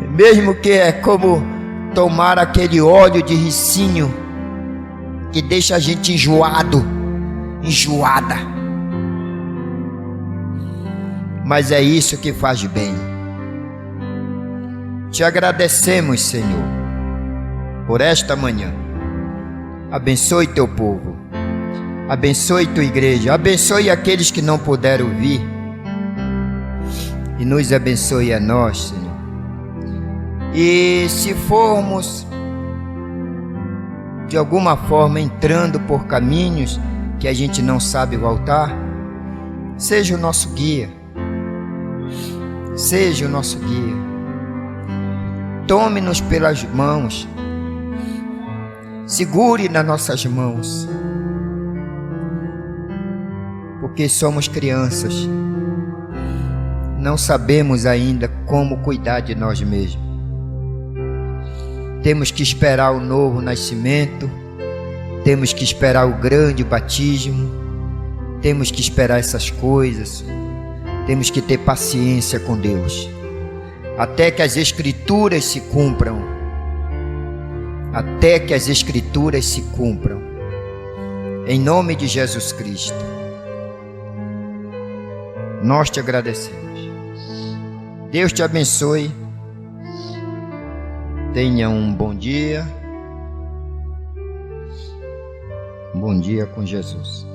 mesmo que é como tomar aquele óleo de ricinho que deixa a gente enjoada, mas é isso que faz bem. Te agradecemos, Senhor, por esta manhã. Abençoe teu povo, abençoe tua igreja, abençoe aqueles que não puderam vir, e nos abençoe a nós, Senhor. E se formos de alguma forma entrando por caminhos que a gente não sabe voltar, seja o nosso guia, seja o nosso guia. Tome-nos pelas mãos, segure nas nossas mãos, porque somos crianças, não sabemos ainda como cuidar de nós mesmos. Temos que esperar o novo nascimento, temos que esperar o grande batismo, temos que esperar essas coisas, temos que ter paciência com Deus, até que as Escrituras se cumpram, até que as Escrituras se cumpram, em nome de Jesus Cristo. Nós te agradecemos. Deus te abençoe. Tenha um bom dia. Bom dia com Jesus.